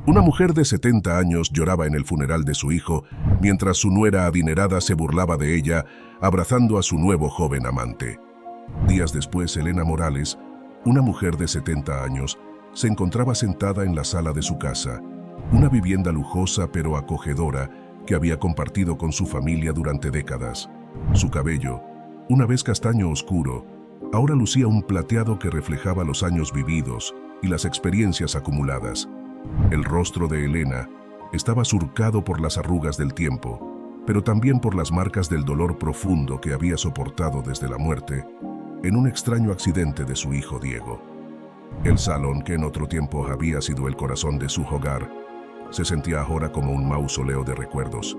Una mujer de 70 años lloraba en el funeral de su hijo, mientras su nuera adinerada se burlaba de ella, abrazando a su nuevo joven amante. Días después, Elena Morales, una mujer de 70 años, se encontraba sentada en la sala de su casa, una vivienda lujosa pero acogedora que había compartido con su familia durante décadas. Su cabello, una vez castaño oscuro, ahora lucía un plateado que reflejaba los años vividos y las experiencias acumuladas. El rostro de Elena estaba surcado por las arrugas del tiempo, pero también por las marcas del dolor profundo que había soportado desde la muerte en un extraño accidente de su hijo Diego. El salón, que en otro tiempo había sido el corazón de su hogar, se sentía ahora como un mausoleo de recuerdos.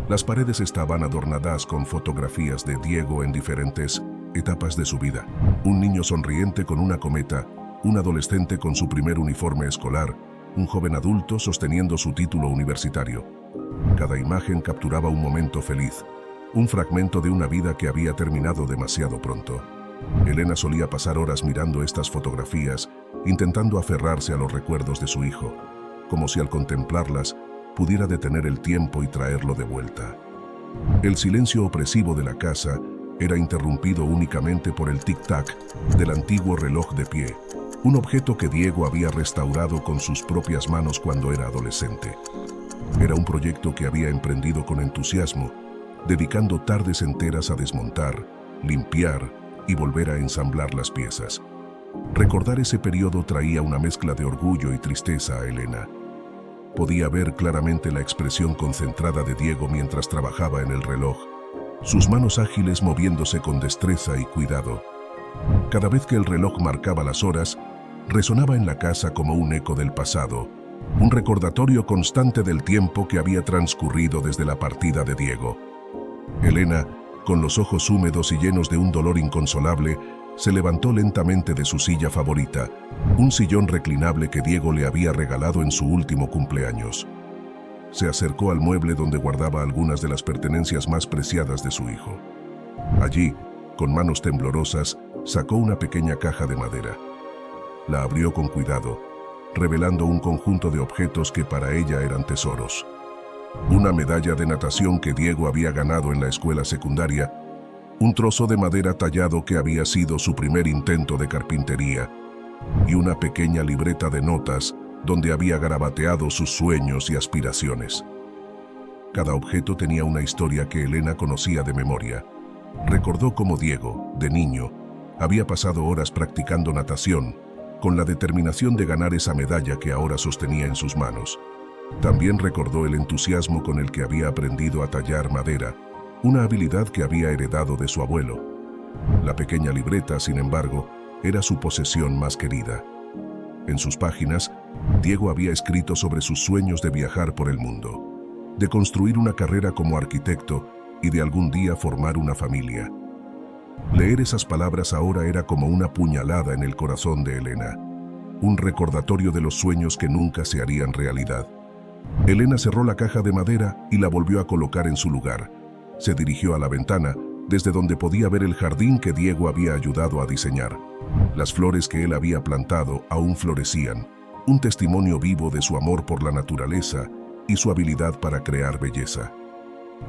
Las paredes estaban adornadas con fotografías de Diego en diferentes etapas de su vida. Un niño sonriente con una cometa, un adolescente con su primer uniforme escolar, un joven adulto sosteniendo su título universitario. Cada imagen capturaba un momento feliz, un fragmento de una vida que había terminado demasiado pronto. Elena solía pasar horas mirando estas fotografías, intentando aferrarse a los recuerdos de su hijo, como si al contemplarlas pudiera detener el tiempo y traerlo de vuelta. El silencio opresivo de la casa era interrumpido únicamente por el tic-tac del antiguo reloj de pie, un objeto que Diego había restaurado con sus propias manos cuando era adolescente. Era un proyecto que había emprendido con entusiasmo, dedicando tardes enteras a desmontar, limpiar y volver a ensamblar las piezas. Recordar ese periodo traía una mezcla de orgullo y tristeza a Elena. Podía ver claramente la expresión concentrada de Diego mientras trabajaba en el reloj, sus manos ágiles moviéndose con destreza y cuidado. Cada vez que el reloj marcaba las horas, resonaba en la casa como un eco del pasado, un recordatorio constante del tiempo que había transcurrido desde la partida de Diego. Elena, con los ojos húmedos y llenos de un dolor inconsolable, se levantó lentamente de su silla favorita, un sillón reclinable que Diego le había regalado en su último cumpleaños. Se acercó al mueble donde guardaba algunas de las pertenencias más preciadas de su hijo. Allí, con manos temblorosas, sacó una pequeña caja de madera. La abrió con cuidado, revelando un conjunto de objetos que para ella eran tesoros. Una medalla de natación que Diego había ganado en la escuela secundaria, un trozo de madera tallado que había sido su primer intento de carpintería, y una pequeña libreta de notas donde había garabateado sus sueños y aspiraciones. Cada objeto tenía una historia que Elena conocía de memoria. Recordó cómo Diego, de niño, había pasado horas practicando natación, con la determinación de ganar esa medalla que ahora sostenía en sus manos. También recordó el entusiasmo con el que había aprendido a tallar madera, una habilidad que había heredado de su abuelo. La pequeña libreta, sin embargo, era su posesión más querida. En sus páginas, Diego había escrito sobre sus sueños de viajar por el mundo, de construir una carrera como arquitecto y de algún día formar una familia. Leer esas palabras ahora era como una puñalada en el corazón de Elena, un recordatorio de los sueños que nunca se harían realidad. Elena cerró la caja de madera y la volvió a colocar en su lugar. Se dirigió a la ventana, desde donde podía ver el jardín que Diego había ayudado a diseñar. Las flores que él había plantado aún florecían, un testimonio vivo de su amor por la naturaleza y su habilidad para crear belleza.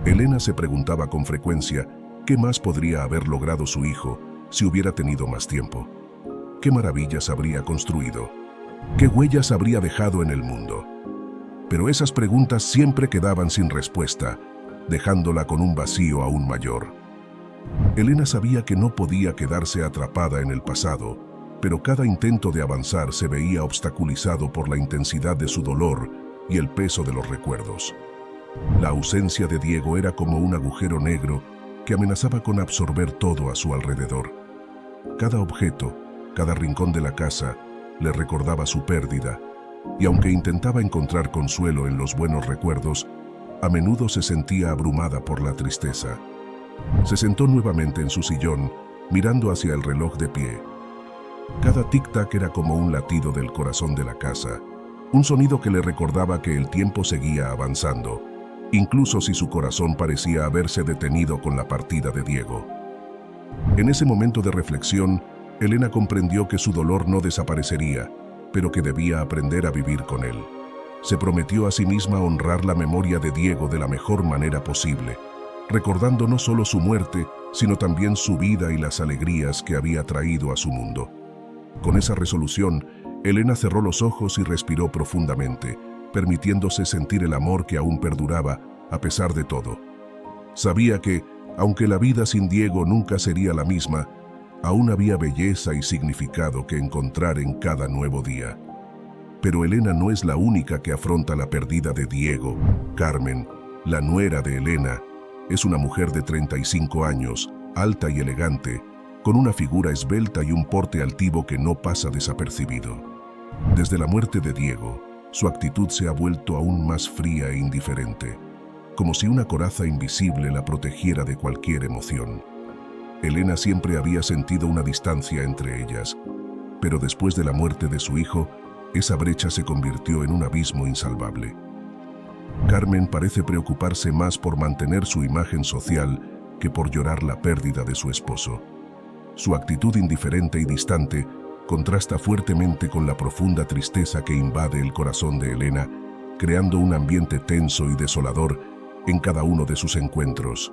Elena se preguntaba con frecuencia qué más podría haber logrado su hijo si hubiera tenido más tiempo. ¿Qué maravillas habría construido? ¿Qué huellas habría dejado en el mundo? Pero esas preguntas siempre quedaban sin respuesta, dejándola con un vacío aún mayor. Elena sabía que no podía quedarse atrapada en el pasado, pero cada intento de avanzar se veía obstaculizado por la intensidad de su dolor y el peso de los recuerdos. La ausencia de Diego era como un agujero negro que amenazaba con absorber todo a su alrededor. Cada objeto, cada rincón de la casa, le recordaba su pérdida, y aunque intentaba encontrar consuelo en los buenos recuerdos, a menudo se sentía abrumada por la tristeza. Se sentó nuevamente en su sillón, mirando hacia el reloj de pie. Cada tic-tac era como un latido del corazón de la casa, un sonido que le recordaba que el tiempo seguía avanzando, incluso si su corazón parecía haberse detenido con la partida de Diego. En ese momento de reflexión, Elena comprendió que su dolor no desaparecería, pero que debía aprender a vivir con él. se prometió a sí misma honrar la memoria de Diego de la mejor manera posible, recordando no solo su muerte, sino también su vida y las alegrías que había traído a su mundo. Con esa resolución, Elena cerró los ojos y respiró profundamente, permitiéndose sentir el amor que aún perduraba, a pesar de todo. Sabía que, aunque la vida sin Diego nunca sería la misma, aún había belleza y significado que encontrar en cada nuevo día. Pero Elena no es la única que afronta la pérdida de Diego. Carmen, la nuera de Elena, es una mujer de 35 años, alta y elegante, con una figura esbelta y un porte altivo que no pasa desapercibido. Desde la muerte de Diego, su actitud se ha vuelto aún más fría e indiferente, como si una coraza invisible la protegiera de cualquier emoción. Elena siempre había sentido una distancia entre ellas, pero después de la muerte de su hijo, esa brecha se convirtió en un abismo insalvable. Carmen parece preocuparse más por mantener su imagen social que por llorar la pérdida de su esposo. Su actitud indiferente y distante contrasta fuertemente con la profunda tristeza que invade el corazón de Elena, creando un ambiente tenso y desolador en cada uno de sus encuentros.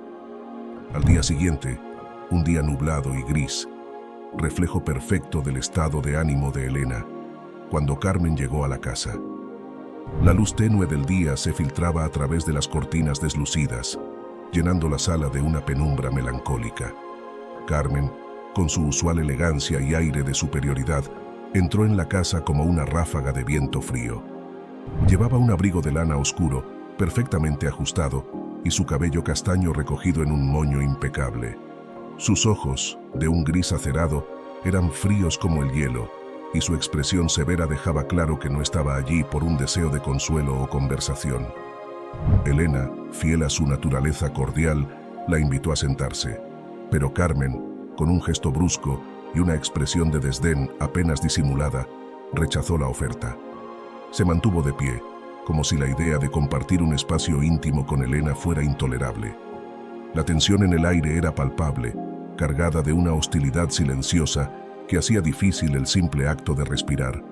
Al día siguiente, un día nublado y gris, reflejo perfecto del estado de ánimo de Elena, cuando Carmen llegó a la casa. La luz tenue del día se filtraba a través de las cortinas deslucidas, llenando la sala de una penumbra melancólica. Carmen, con su usual elegancia y aire de superioridad, entró en la casa como una ráfaga de viento frío. Llevaba un abrigo de lana oscuro, perfectamente ajustado, y su cabello castaño recogido en un moño impecable. Sus ojos, de un gris acerado, eran fríos como el hielo, y su expresión severa dejaba claro que no estaba allí por un deseo de consuelo o conversación. Elena, fiel a su naturaleza cordial, la invitó a sentarse, pero Carmen, con un gesto brusco y una expresión de desdén apenas disimulada, rechazó la oferta. Se mantuvo de pie, como si la idea de compartir un espacio íntimo con Elena fuera intolerable. La tensión en el aire era palpable, cargada de una hostilidad silenciosa que hacía difícil el simple acto de respirar.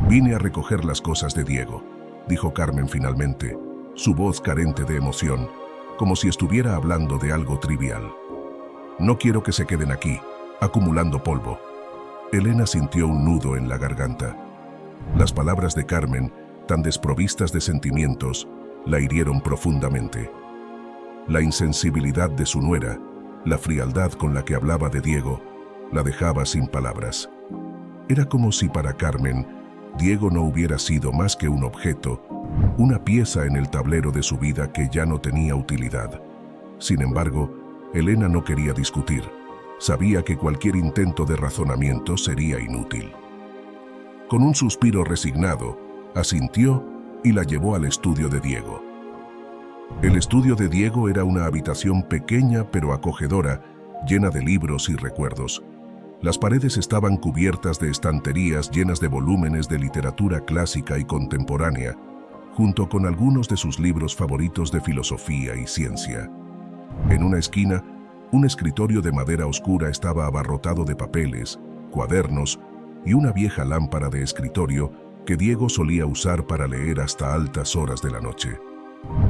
«Vine a recoger las cosas de Diego», dijo Carmen finalmente, su voz carente de emoción, como si estuviera hablando de algo trivial. «No quiero que se queden aquí, acumulando polvo». Elena sintió un nudo en la garganta. Las palabras de Carmen, tan desprovistas de sentimientos, la hirieron profundamente. La insensibilidad de su nuera, la frialdad con la que hablaba de Diego, la dejaba sin palabras. Era como si para Carmen, Diego no hubiera sido más que un objeto, una pieza en el tablero de su vida que ya no tenía utilidad. Sin embargo, Elena no quería discutir. Sabía que cualquier intento de razonamiento sería inútil. Con un suspiro resignado, asintió y la llevó al estudio de Diego. El estudio de Diego era una habitación pequeña pero acogedora, llena de libros y recuerdos. Las paredes estaban cubiertas de estanterías llenas de volúmenes de literatura clásica y contemporánea, junto con algunos de sus libros favoritos de filosofía y ciencia. En una esquina, un escritorio de madera oscura estaba abarrotado de papeles, cuadernos y una vieja lámpara de escritorio que Diego solía usar para leer hasta altas horas de la noche.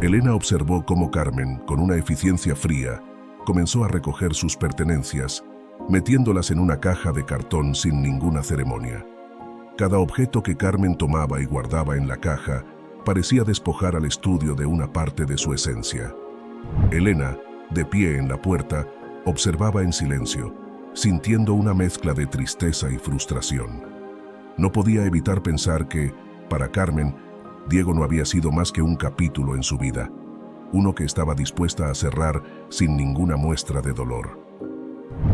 Elena observó cómo Carmen, con una eficiencia fría, comenzó a recoger sus pertenencias, metiéndolas en una caja de cartón sin ninguna ceremonia. Cada objeto que Carmen tomaba y guardaba en la caja parecía despojar al estudio de una parte de su esencia. Elena, de pie en la puerta, observaba en silencio, sintiendo una mezcla de tristeza y frustración. No podía evitar pensar que, para Carmen, Diego no había sido más que un capítulo en su vida, uno que estaba dispuesta a cerrar sin ninguna muestra de dolor.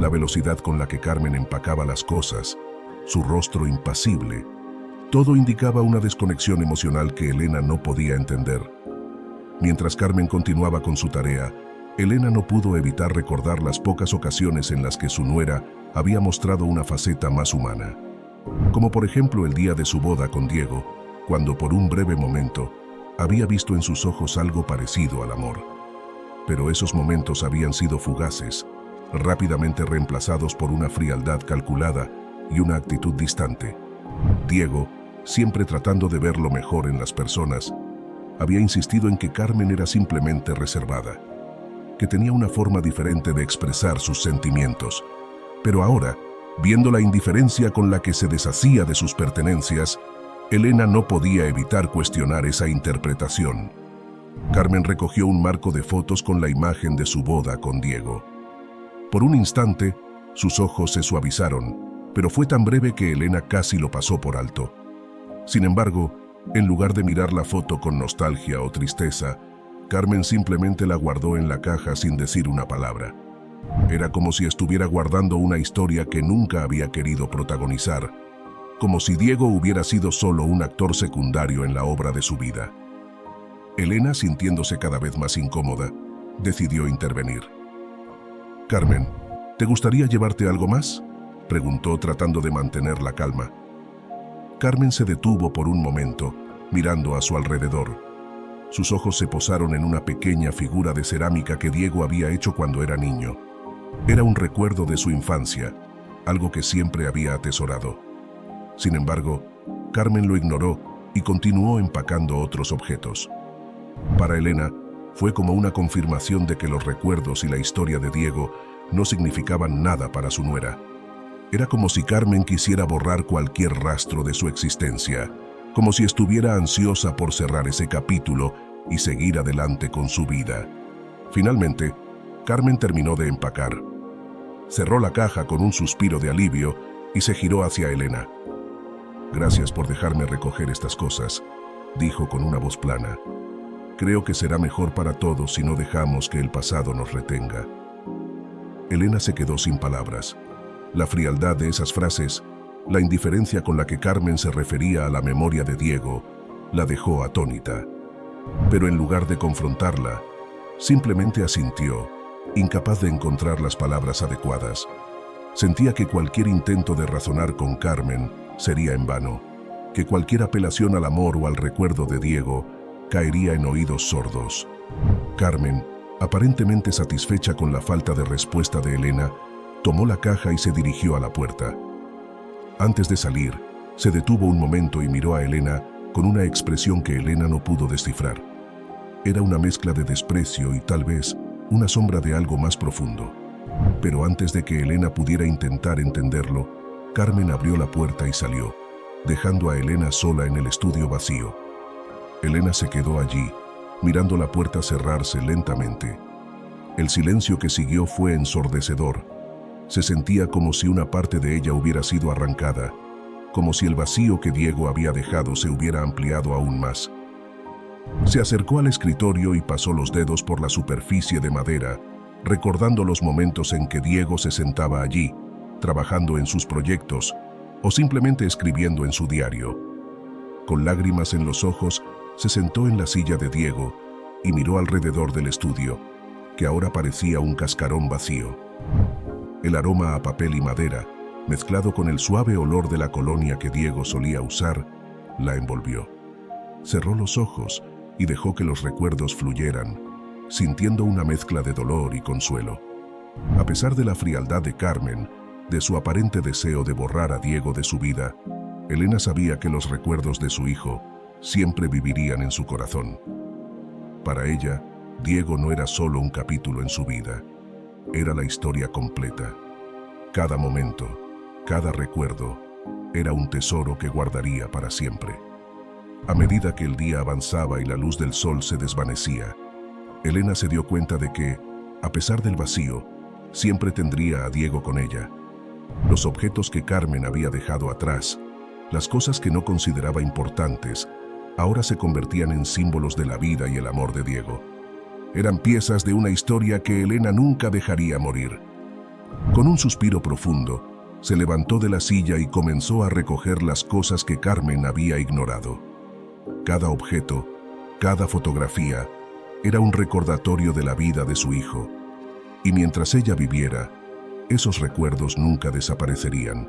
La velocidad con la que Carmen empacaba las cosas, su rostro impasible, todo indicaba una desconexión emocional que Elena no podía entender. Mientras Carmen continuaba con su tarea, Elena no pudo evitar recordar las pocas ocasiones en las que su nuera había mostrado una faceta más humana. Como por ejemplo el día de su boda con Diego, cuando por un breve momento había visto en sus ojos algo parecido al amor. Pero esos momentos habían sido fugaces, rápidamente reemplazados por una frialdad calculada y una actitud distante. Diego, siempre tratando de ver lo mejor en las personas, había insistido en que Carmen era simplemente reservada, que tenía una forma diferente de expresar sus sentimientos. Pero ahora, viendo la indiferencia con la que se deshacía de sus pertenencias, Elena no podía evitar cuestionar esa interpretación. Carmen recogió un marco de fotos con la imagen de su boda con Diego. Por un instante, sus ojos se suavizaron, pero fue tan breve que Elena casi lo pasó por alto. Sin embargo, en lugar de mirar la foto con nostalgia o tristeza, Carmen simplemente la guardó en la caja sin decir una palabra. Era como si estuviera guardando una historia que nunca había querido protagonizar, como si Diego hubiera sido solo un actor secundario en la obra de su vida. Elena, sintiéndose cada vez más incómoda, decidió intervenir. «Carmen, ¿te gustaría llevarte algo más?», preguntó tratando de mantener la calma. Carmen se detuvo por un momento, mirando a su alrededor. Sus ojos se posaron en una pequeña figura de cerámica que Diego había hecho cuando era niño. Era un recuerdo de su infancia, algo que siempre había atesorado. Sin embargo, Carmen lo ignoró y continuó empacando otros objetos. Para Elena, fue como una confirmación de que los recuerdos y la historia de Diego no significaban nada para su nuera. Era como si Carmen quisiera borrar cualquier rastro de su existencia, como si estuviera ansiosa por cerrar ese capítulo y seguir adelante con su vida. Finalmente, Carmen terminó de empacar. Cerró la caja con un suspiro de alivio y se giró hacia Elena. «Gracias por dejarme recoger estas cosas», dijo con una voz plana. «Creo que será mejor para todos si no dejamos que el pasado nos retenga». Elena se quedó sin palabras. La frialdad de esas frases, la indiferencia con la que Carmen se refería a la memoria de Diego, la dejó atónita. Pero en lugar de confrontarla, simplemente asintió, incapaz de encontrar las palabras adecuadas. Sentía que cualquier intento de razonar con Carmen sería en vano, que cualquier apelación al amor o al recuerdo de Diego caería en oídos sordos. Carmen, aparentemente satisfecha con la falta de respuesta de Elena, tomó la caja y se dirigió a la puerta. Antes de salir, se detuvo un momento y miró a Elena con una expresión que Elena no pudo descifrar. Era una mezcla de desprecio y tal vez una sombra de algo más profundo. Pero antes de que Elena pudiera intentar entenderlo, Carmen abrió la puerta y salió, dejando a Elena sola en el estudio vacío. Elena se quedó allí, mirando la puerta cerrarse lentamente. El silencio que siguió fue ensordecedor. Se sentía como si una parte de ella hubiera sido arrancada, como si el vacío que Diego había dejado se hubiera ampliado aún más. Se acercó al escritorio y pasó los dedos por la superficie de madera, recordando los momentos en que Diego se sentaba allí, trabajando en sus proyectos o simplemente escribiendo en su diario. Con lágrimas en los ojos, se sentó en la silla de Diego y miró alrededor del estudio, que ahora parecía un cascarón vacío. El aroma a papel y madera, mezclado con el suave olor de la colonia que Diego solía usar, la envolvió. Cerró los ojos y dejó que los recuerdos fluyeran, sintiendo una mezcla de dolor y consuelo. A pesar de la frialdad de Carmen, de su aparente deseo de borrar a Diego de su vida, Elena sabía que los recuerdos de su hijo siempre vivirían en su corazón. Para ella, Diego no era solo un capítulo en su vida, era la historia completa. Cada momento, cada recuerdo, era un tesoro que guardaría para siempre. A medida que el día avanzaba y la luz del sol se desvanecía, Elena se dio cuenta de que, a pesar del vacío, siempre tendría a Diego con ella. Los objetos que Carmen había dejado atrás, las cosas que no consideraba importantes, ahora se convertían en símbolos de la vida y el amor de Diego. Eran piezas de una historia que Elena nunca dejaría morir. Con un suspiro profundo, se levantó de la silla y comenzó a recoger las cosas que Carmen había ignorado. Cada objeto, cada fotografía, era un recordatorio de la vida de su hijo. Y mientras ella viviera, esos recuerdos nunca desaparecerían.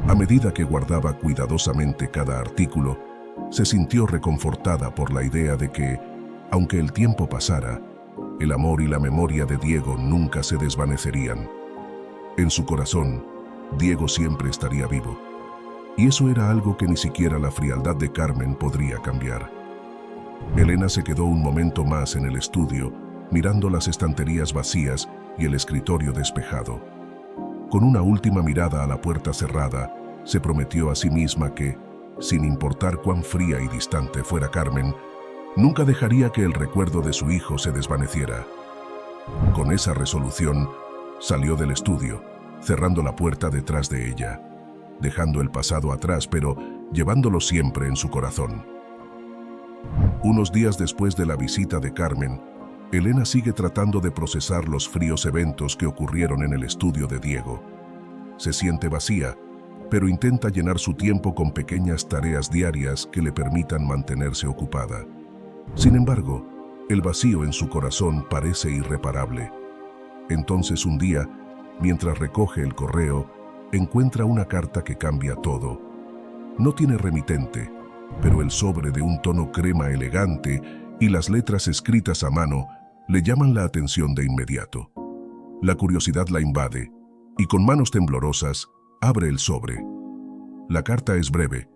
A medida que guardaba cuidadosamente cada artículo, se sintió reconfortada por la idea de que, aunque el tiempo pasara, el amor y la memoria de Diego nunca se desvanecerían. En su corazón, Diego siempre estaría vivo. y eso era algo que ni siquiera la frialdad de Carmen podría cambiar. Elena se quedó un momento más en el estudio, mirando las estanterías vacías y el escritorio despejado. Con una última mirada a la puerta cerrada, se prometió a sí misma que, sin importar cuán fría y distante fuera Carmen, nunca dejaría que el recuerdo de su hijo se desvaneciera. Con esa resolución, salió del estudio, cerrando la puerta detrás de ella, dejando el pasado atrás, pero llevándolo siempre en su corazón. Unos días después de la visita de Carmen, Elena sigue tratando de procesar los fríos eventos que ocurrieron en el estudio de Diego. Se siente vacía, pero intenta llenar su tiempo con pequeñas tareas diarias que le permitan mantenerse ocupada. Sin embargo, el vacío en su corazón parece irreparable. Entonces un día, mientras recoge el correo, encuentra una carta que cambia todo. No tiene remitente, pero el sobre de un tono crema elegante y las letras escritas a mano le llaman la atención de inmediato. La curiosidad la invade y con manos temblorosas abre el sobre. La carta es breve,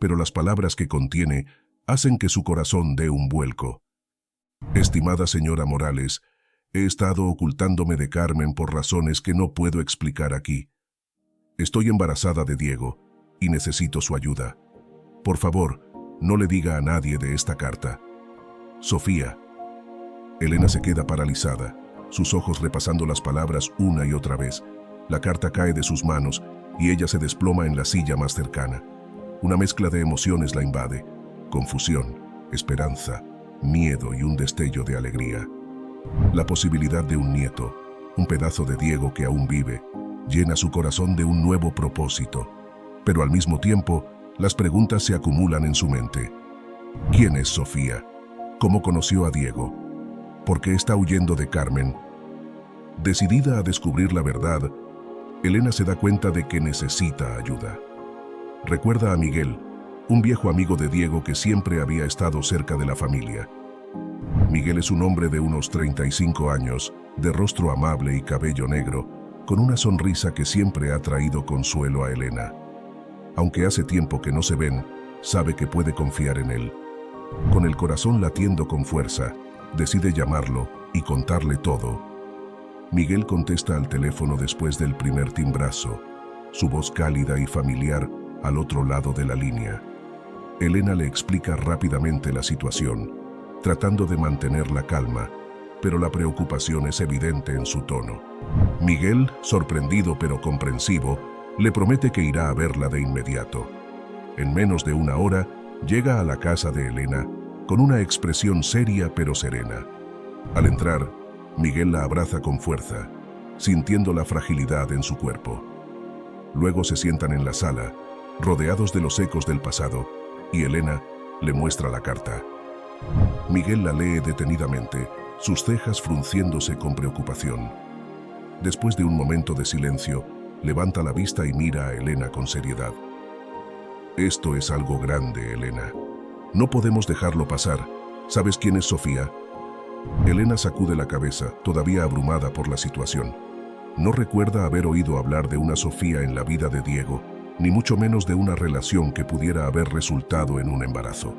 pero las palabras que contiene hacen que su corazón dé un vuelco. Estimada señora Morales, he estado ocultándome de Carmen por razones que no puedo explicar aquí. Estoy embarazada de Diego y necesito su ayuda. Por favor, no le diga a nadie de esta carta. Sofía. Elena se queda paralizada, sus ojos repasando las palabras una y otra vez. La carta cae de sus manos y ella se desploma en la silla más cercana. Una mezcla de emociones la invade: confusión, esperanza, miedo y un destello de alegría. La posibilidad de un nieto, un pedazo de Diego que aún vive, llena su corazón de un nuevo propósito. Pero al mismo tiempo, las preguntas se acumulan en su mente. ¿Quién es Sofía? ¿Cómo conoció a Diego? ¿Por qué está huyendo de Carmen? Decidida a descubrir la verdad, Elena se da cuenta de que necesita ayuda. Recuerda a Miguel, un viejo amigo de Diego que siempre había estado cerca de la familia. Miguel es un hombre de unos 35 años, de rostro amable y cabello negro, con una sonrisa que siempre ha traído consuelo a Elena. Aunque hace tiempo que no se ven, sabe que puede confiar en él. Con el corazón latiendo con fuerza, decide llamarlo y contarle todo. Miguel contesta al teléfono después del primer timbrazo, su voz cálida y familiar al otro lado de la línea. Elena le explica rápidamente la situación, tratando de mantener la calma, pero la preocupación es evidente en su tono. Miguel, sorprendido pero comprensivo, le promete que irá a verla de inmediato. En menos de una hora, llega a la casa de Elena, con una expresión seria pero serena. Al entrar, Miguel la abraza con fuerza, sintiendo la fragilidad en su cuerpo. Luego se sientan en la sala, rodeados de los ecos del pasado, y Elena le muestra la carta. Miguel la lee detenidamente, sus cejas frunciéndose con preocupación. Después de un momento de silencio, levanta la vista y mira a Elena con seriedad. Esto es algo grande, Elena. No podemos dejarlo pasar. ¿Sabes quién es Sofía? Elena sacude la cabeza, todavía abrumada por la situación. No recuerda haber oído hablar de una Sofía en la vida de Diego, ni mucho menos de una relación que pudiera haber resultado en un embarazo.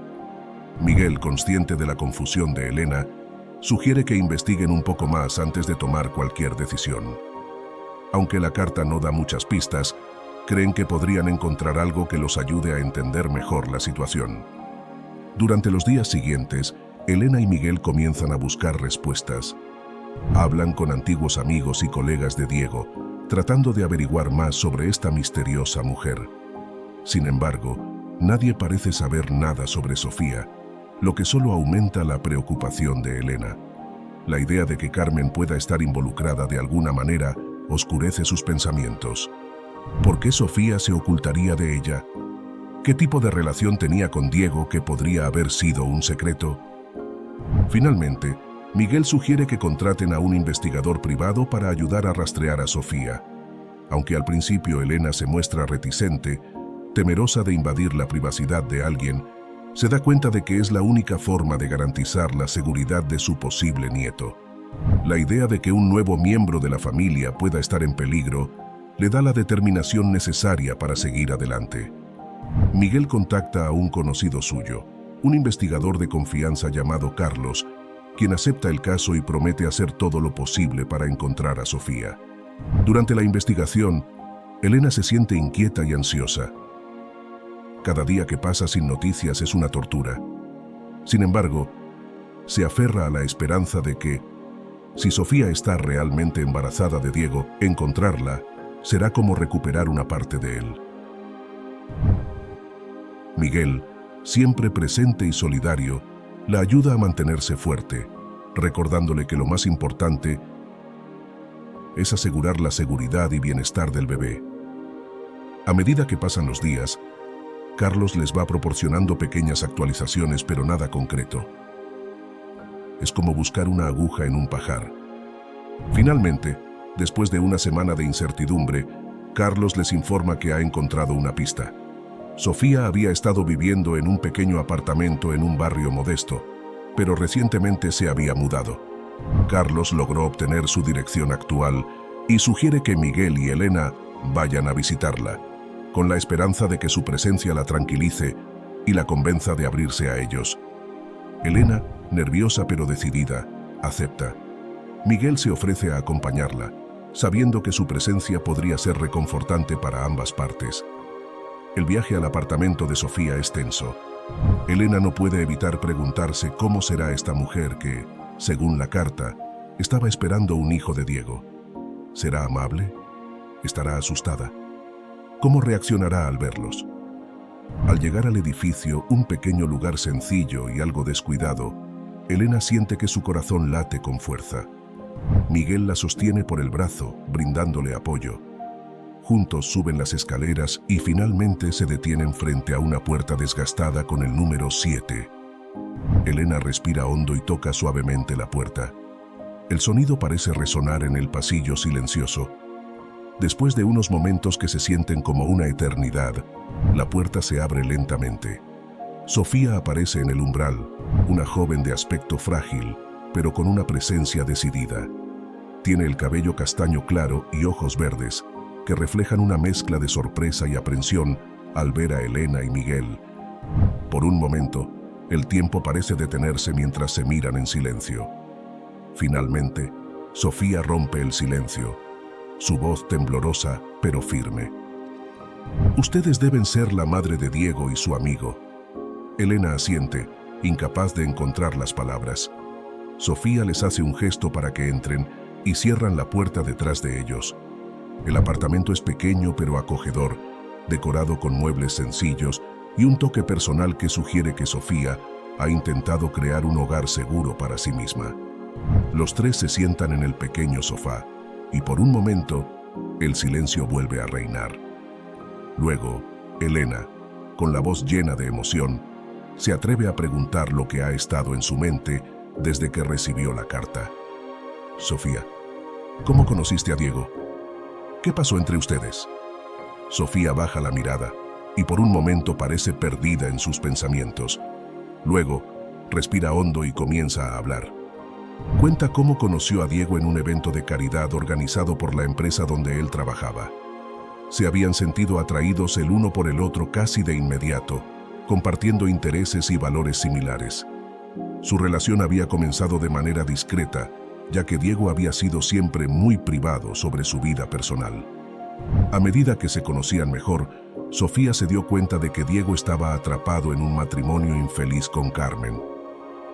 Miguel, consciente de la confusión de Elena, sugiere que investiguen un poco más antes de tomar cualquier decisión. Aunque la carta no da muchas pistas, creen que podrían encontrar algo que los ayude a entender mejor la situación. Durante los días siguientes, Elena y Miguel comienzan a buscar respuestas. Hablan con antiguos amigos y colegas de Diego, tratando de averiguar más sobre esta misteriosa mujer. Sin embargo, nadie parece saber nada sobre Sofía, lo que solo aumenta la preocupación de Elena. La idea de que Carmen pueda estar involucrada de alguna manera oscurece sus pensamientos. ¿Por qué Sofía se ocultaría de ella? ¿Qué tipo de relación tenía con Diego que podría haber sido un secreto? Finalmente, Miguel sugiere que contraten a un investigador privado para ayudar a rastrear a Sofía. Aunque al principio Elena se muestra reticente, temerosa de invadir la privacidad de alguien, se da cuenta de que es la única forma de garantizar la seguridad de su posible nieto. La idea de que un nuevo miembro de la familia pueda estar en peligro le da la determinación necesaria para seguir adelante. Miguel contacta a un conocido suyo, un investigador de confianza llamado Carlos, quien acepta el caso y promete hacer todo lo posible para encontrar a Sofía. Durante la investigación, Elena se siente inquieta y ansiosa. Cada día que pasa sin noticias es una tortura. Sin embargo, se aferra a la esperanza de que, si Sofía está realmente embarazada de Diego, encontrarla será como recuperar una parte de él. Miguel, siempre presente y solidario, la ayuda a mantenerse fuerte, recordándole que lo más importante es asegurar la seguridad y bienestar del bebé. A medida que pasan los días, Carlos les va proporcionando pequeñas actualizaciones, pero nada concreto. Es como buscar una aguja en un pajar. Finalmente, después de una semana de incertidumbre, Carlos les informa que ha encontrado una pista. Sofía había estado viviendo en un pequeño apartamento en un barrio modesto, pero recientemente se había mudado. Carlos logró obtener su dirección actual y sugiere que Miguel y Elena vayan a visitarla, con la esperanza de que su presencia la tranquilice y la convenza de abrirse a ellos. Elena, nerviosa pero decidida, acepta. Miguel se ofrece a acompañarla, sabiendo que su presencia podría ser reconfortante para ambas partes. El viaje al apartamento de Sofía es tenso. Elena no puede evitar preguntarse cómo será esta mujer que, según la carta, estaba esperando un hijo de Diego. ¿Será amable? ¿Estará asustada? ¿Cómo reaccionará al verlos? Al llegar al edificio, un pequeño lugar sencillo y algo descuidado, Elena siente que su corazón late con fuerza. Miguel la sostiene por el brazo, brindándole apoyo. Juntos suben las escaleras y finalmente se detienen frente a una puerta desgastada con el número 7. Elena respira hondo y toca suavemente la puerta. El sonido parece resonar en el pasillo silencioso. Después de unos momentos que se sienten como una eternidad, la puerta se abre lentamente. Sofía aparece en el umbral, una joven de aspecto frágil, pero con una presencia decidida. Tiene el cabello castaño claro y ojos verdes, que reflejan una mezcla de sorpresa y aprensión al ver a Elena y Miguel. Por un momento, el tiempo parece detenerse mientras se miran en silencio. Finalmente, Sofía rompe el silencio, su voz temblorosa pero firme. Ustedes deben ser la madre de Diego y su amigo. Elena asiente, incapaz de encontrar las palabras. Sofía les hace un gesto para que entren y cierran la puerta detrás de ellos. El apartamento es pequeño pero acogedor, decorado con muebles sencillos y un toque personal que sugiere que Sofía ha intentado crear un hogar seguro para sí misma. Los tres se sientan en el pequeño sofá y por un momento el silencio vuelve a reinar. Luego, Elena, con la voz llena de emoción, se atreve a preguntar lo que ha estado en su mente desde que recibió la carta. Sofía, ¿cómo conociste a Diego? ¿Qué pasó entre ustedes? Sofía baja la mirada y por un momento parece perdida en sus pensamientos. Luego, respira hondo y comienza a hablar. Cuenta cómo conoció a Diego en un evento de caridad organizado por la empresa donde él trabajaba. Se habían sentido atraídos el uno por el otro casi de inmediato, compartiendo intereses y valores similares. Su relación había comenzado de manera discreta, ya que Diego había sido siempre muy privado sobre su vida personal. A medida que se conocían mejor, Sofía se dio cuenta de que Diego estaba atrapado en un matrimonio infeliz con Carmen.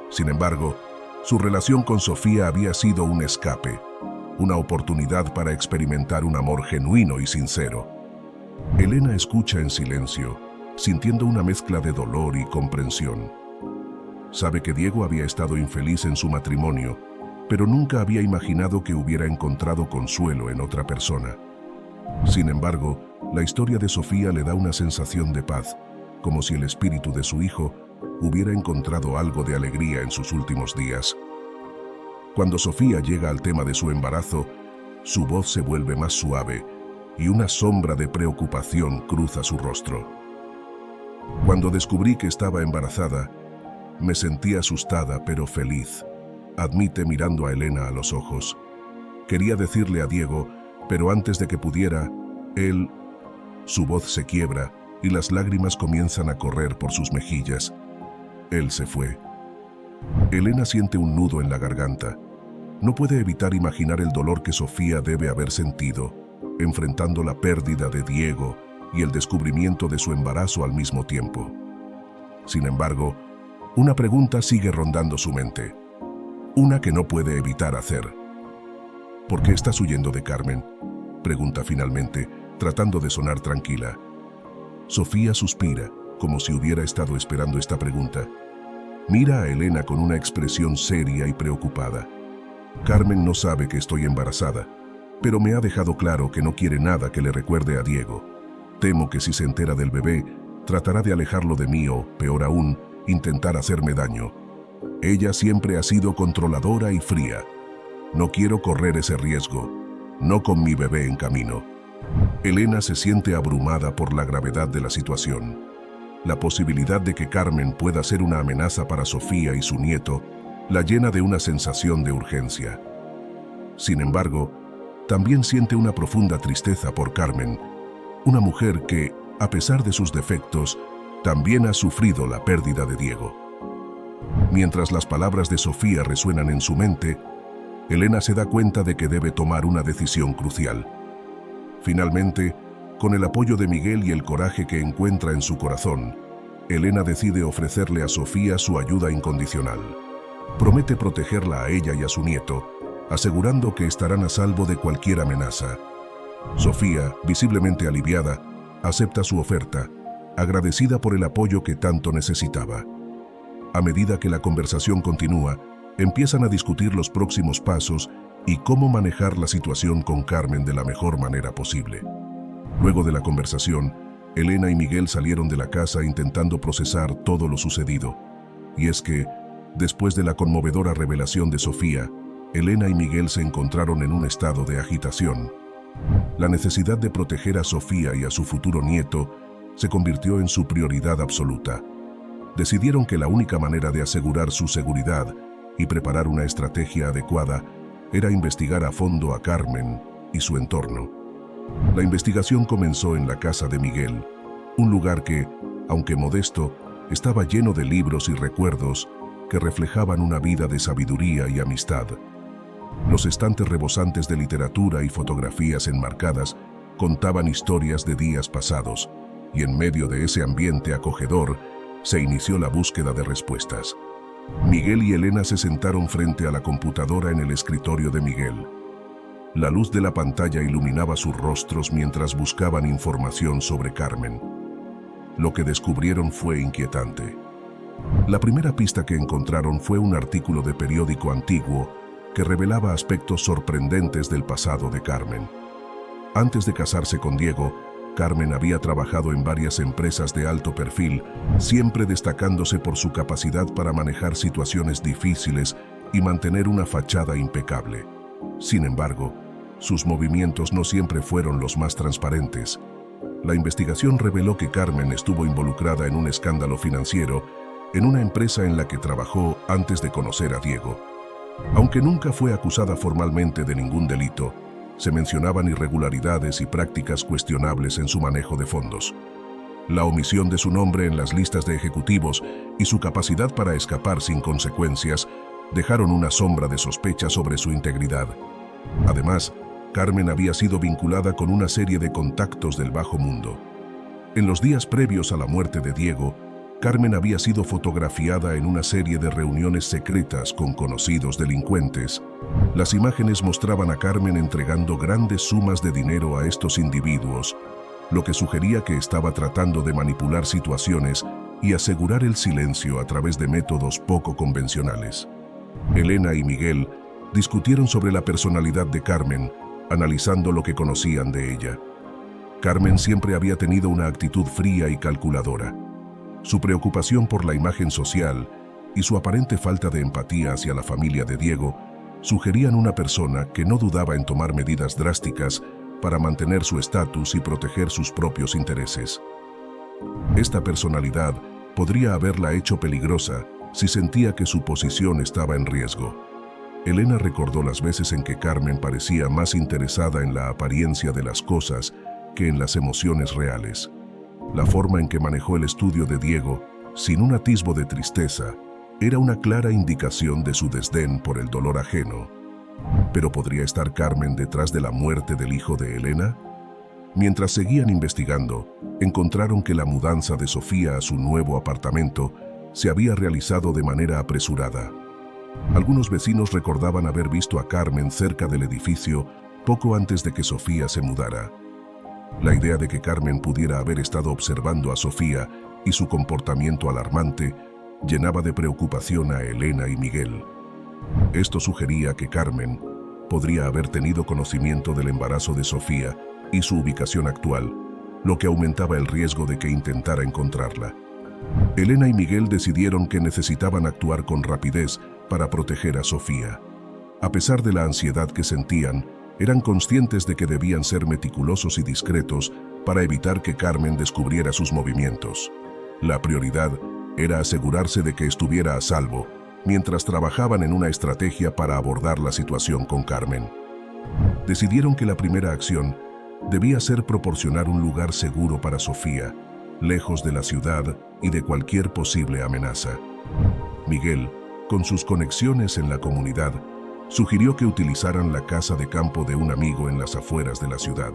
Sin embargo, su relación con Sofía había sido un escape, una oportunidad para experimentar un amor genuino y sincero. Elena escucha en silencio, sintiendo una mezcla de dolor y comprensión. Sabe que Diego había estado infeliz en su matrimonio, pero nunca había imaginado que hubiera encontrado consuelo en otra persona. Sin embargo, la historia de Sofía le da una sensación de paz, como si el espíritu de su hijo hubiera encontrado algo de alegría en sus últimos días. Cuando Sofía llega al tema de su embarazo, su voz se vuelve más suave y una sombra de preocupación cruza su rostro. Cuando descubrí que estaba embarazada, me sentí asustada pero feliz, admite mirando a Elena a los ojos. Quería decirle a Diego, pero antes de que pudiera, su voz se quiebra y las lágrimas comienzan a correr por sus mejillas. Él se fue. Elena siente un nudo en la garganta. No puede evitar imaginar el dolor que Sofía debe haber sentido, enfrentando la pérdida de Diego y el descubrimiento de su embarazo al mismo tiempo. Sin embargo, una pregunta sigue rondando su mente, una que no puede evitar hacer. ¿Por qué estás huyendo de Carmen?, pregunta finalmente, tratando de sonar tranquila. Sofía suspira, como si hubiera estado esperando esta pregunta. Mira a Elena con una expresión seria y preocupada. Carmen no sabe que estoy embarazada, pero me ha dejado claro que no quiere nada que le recuerde a Diego. Temo que si se entera del bebé, tratará de alejarlo de mí o, peor aún, intentar hacerme daño. Ella siempre ha sido controladora y fría. No quiero correr ese riesgo, no con mi bebé en camino. Elena se siente abrumada por la gravedad de la situación. La posibilidad de que Carmen pueda ser una amenaza para Sofía y su nieto la llena de una sensación de urgencia. Sin embargo, también siente una profunda tristeza por Carmen, una mujer que, a pesar de sus defectos, también ha sufrido la pérdida de Diego. Mientras las palabras de Sofía resuenan en su mente, Elena se da cuenta de que debe tomar una decisión crucial. Finalmente, con el apoyo de Miguel y el coraje que encuentra en su corazón, Elena decide ofrecerle a Sofía su ayuda incondicional. Promete protegerla a ella y a su nieto, asegurando que estarán a salvo de cualquier amenaza. Sofía, visiblemente aliviada, acepta su oferta, agradecida por el apoyo que tanto necesitaba. A medida que la conversación continúa, empiezan a discutir los próximos pasos y cómo manejar la situación con Carmen de la mejor manera posible. Luego de la conversación, Elena y Miguel salieron de la casa intentando procesar todo lo sucedido. Y es que, después de la conmovedora revelación de Sofía, Elena y Miguel se encontraron en un estado de agitación. La necesidad de proteger a Sofía y a su futuro nieto se convirtió en su prioridad absoluta. Decidieron que la única manera de asegurar su seguridad y preparar una estrategia adecuada era investigar a fondo a Carmen y su entorno. La investigación comenzó en la casa de Miguel, un lugar que, aunque modesto, estaba lleno de libros y recuerdos que reflejaban una vida de sabiduría y amistad. Los estantes rebosantes de literatura y fotografías enmarcadas contaban historias de días pasados, y en medio de ese ambiente acogedor se inició la búsqueda de respuestas. Miguel y Elena se sentaron frente a la computadora en el escritorio de Miguel. La luz de la pantalla iluminaba sus rostros mientras buscaban información sobre Carmen. Lo que descubrieron fue inquietante. La primera pista que encontraron fue un artículo de periódico antiguo que revelaba aspectos sorprendentes del pasado de Carmen. Antes de casarse con Diego, Carmen había trabajado en varias empresas de alto perfil, siempre destacándose por su capacidad para manejar situaciones difíciles y mantener una fachada impecable. Sin embargo, sus movimientos no siempre fueron los más transparentes. La investigación reveló que Carmen estuvo involucrada en un escándalo financiero en una empresa en la que trabajó antes de conocer a Diego. Aunque nunca fue acusada formalmente de ningún delito, se mencionaban irregularidades y prácticas cuestionables en su manejo de fondos. La omisión de su nombre en las listas de ejecutivos y su capacidad para escapar sin consecuencias dejaron una sombra de sospecha sobre su integridad. Además, Carmen había sido vinculada con una serie de contactos del bajo mundo. En los días previos a la muerte de Diego, Carmen había sido fotografiada en una serie de reuniones secretas con conocidos delincuentes. Las imágenes mostraban a Carmen entregando grandes sumas de dinero a estos individuos, lo que sugería que estaba tratando de manipular situaciones y asegurar el silencio a través de métodos poco convencionales. Elena y Miguel discutieron sobre la personalidad de Carmen, analizando lo que conocían de ella. Carmen siempre había tenido una actitud fría y calculadora. Su preocupación por la imagen social y su aparente falta de empatía hacia la familia de Diego sugerían una persona que no dudaba en tomar medidas drásticas para mantener su estatus y proteger sus propios intereses. Esta personalidad podría haberla hecho peligrosa si sentía que su posición estaba en riesgo. Elena recordó las veces en que Carmen parecía más interesada en la apariencia de las cosas que en las emociones reales. La forma en que manejó el estudio de Diego, sin un atisbo de tristeza, era una clara indicación de su desdén por el dolor ajeno. ¿Pero podría estar Carmen detrás de la muerte del hijo de Elena? Mientras seguían investigando, encontraron que la mudanza de Sofía a su nuevo apartamento se había realizado de manera apresurada. Algunos vecinos recordaban haber visto a Carmen cerca del edificio poco antes de que Sofía se mudara. La idea de que Carmen pudiera haber estado observando a Sofía y su comportamiento alarmante llenaba de preocupación a Elena y Miguel. Esto sugería que Carmen podría haber tenido conocimiento del embarazo de Sofía y su ubicación actual, lo que aumentaba el riesgo de que intentara encontrarla. Elena y Miguel decidieron que necesitaban actuar con rapidez para proteger a Sofía. A pesar de la ansiedad que sentían, eran conscientes de que debían ser meticulosos y discretos para evitar que Carmen descubriera sus movimientos. La prioridad era asegurarse de que estuviera a salvo, mientras trabajaban en una estrategia para abordar la situación con Carmen. Decidieron que la primera acción debía ser proporcionar un lugar seguro para Sofía, lejos de la ciudad y de cualquier posible amenaza. Miguel, con sus conexiones en la comunidad, sugirió que utilizaran la casa de campo de un amigo en las afueras de la ciudad.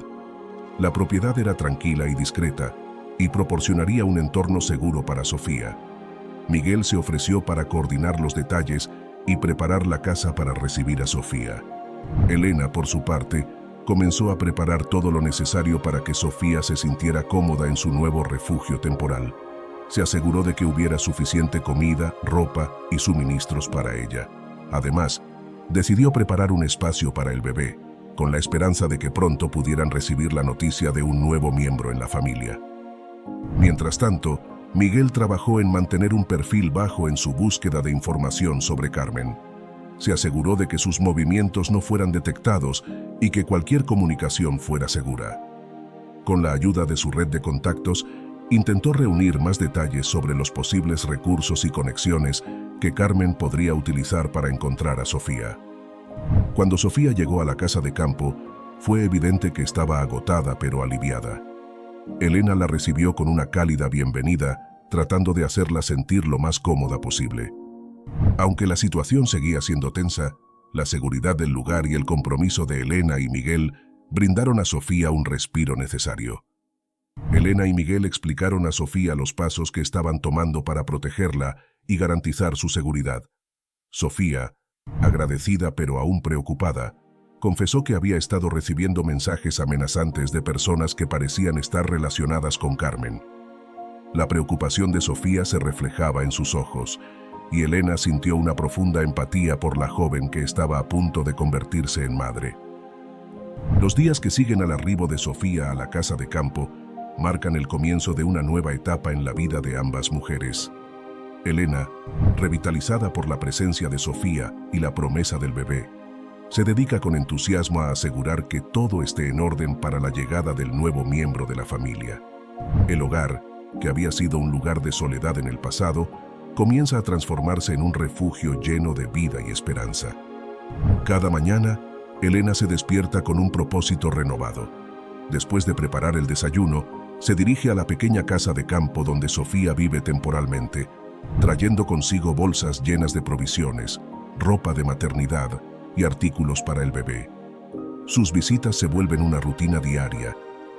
La propiedad era tranquila y discreta y proporcionaría un entorno seguro para Sofía. Miguel se ofreció para coordinar los detalles y preparar la casa para recibir a Sofía. Elena, por su parte, comenzó a preparar todo lo necesario para que Sofía se sintiera cómoda en su nuevo refugio temporal. Se aseguró de que hubiera suficiente comida, ropa y suministros para ella. Además, decidió preparar un espacio para el bebé, con la esperanza de que pronto pudieran recibir la noticia de un nuevo miembro en la familia. Mientras tanto, Miguel trabajó en mantener un perfil bajo en su búsqueda de información sobre Carmen. Se aseguró de que sus movimientos no fueran detectados y que cualquier comunicación fuera segura. Con la ayuda de su red de contactos, intentó reunir más detalles sobre los posibles recursos y conexiones que Carmen podría utilizar para encontrar a Sofía. Cuando Sofía llegó a la casa de campo, fue evidente que estaba agotada pero aliviada. Elena la recibió con una cálida bienvenida, tratando de hacerla sentir lo más cómoda posible. Aunque la situación seguía siendo tensa, la seguridad del lugar y el compromiso de Elena y Miguel brindaron a Sofía un respiro necesario. Elena y Miguel explicaron a Sofía los pasos que estaban tomando para protegerla y garantizar su seguridad. Sofía, agradecida pero aún preocupada, confesó que había estado recibiendo mensajes amenazantes de personas que parecían estar relacionadas con Carmen. La preocupación de Sofía se reflejaba en sus ojos, y Elena sintió una profunda empatía por la joven que estaba a punto de convertirse en madre. Los días que siguen al arribo de Sofía a la casa de campo marcan el comienzo de una nueva etapa en la vida de ambas mujeres. Elena, revitalizada por la presencia de Sofía y la promesa del bebé, se dedica con entusiasmo a asegurar que todo esté en orden para la llegada del nuevo miembro de la familia. El hogar, que había sido un lugar de soledad en el pasado, comienza a transformarse en un refugio lleno de vida y esperanza. Cada mañana, Elena se despierta con un propósito renovado. Después de preparar el desayuno, se dirige a la pequeña casa de campo donde Sofía vive temporalmente, trayendo consigo bolsas llenas de provisiones, ropa de maternidad y artículos para el bebé. Sus visitas se vuelven una rutina diaria,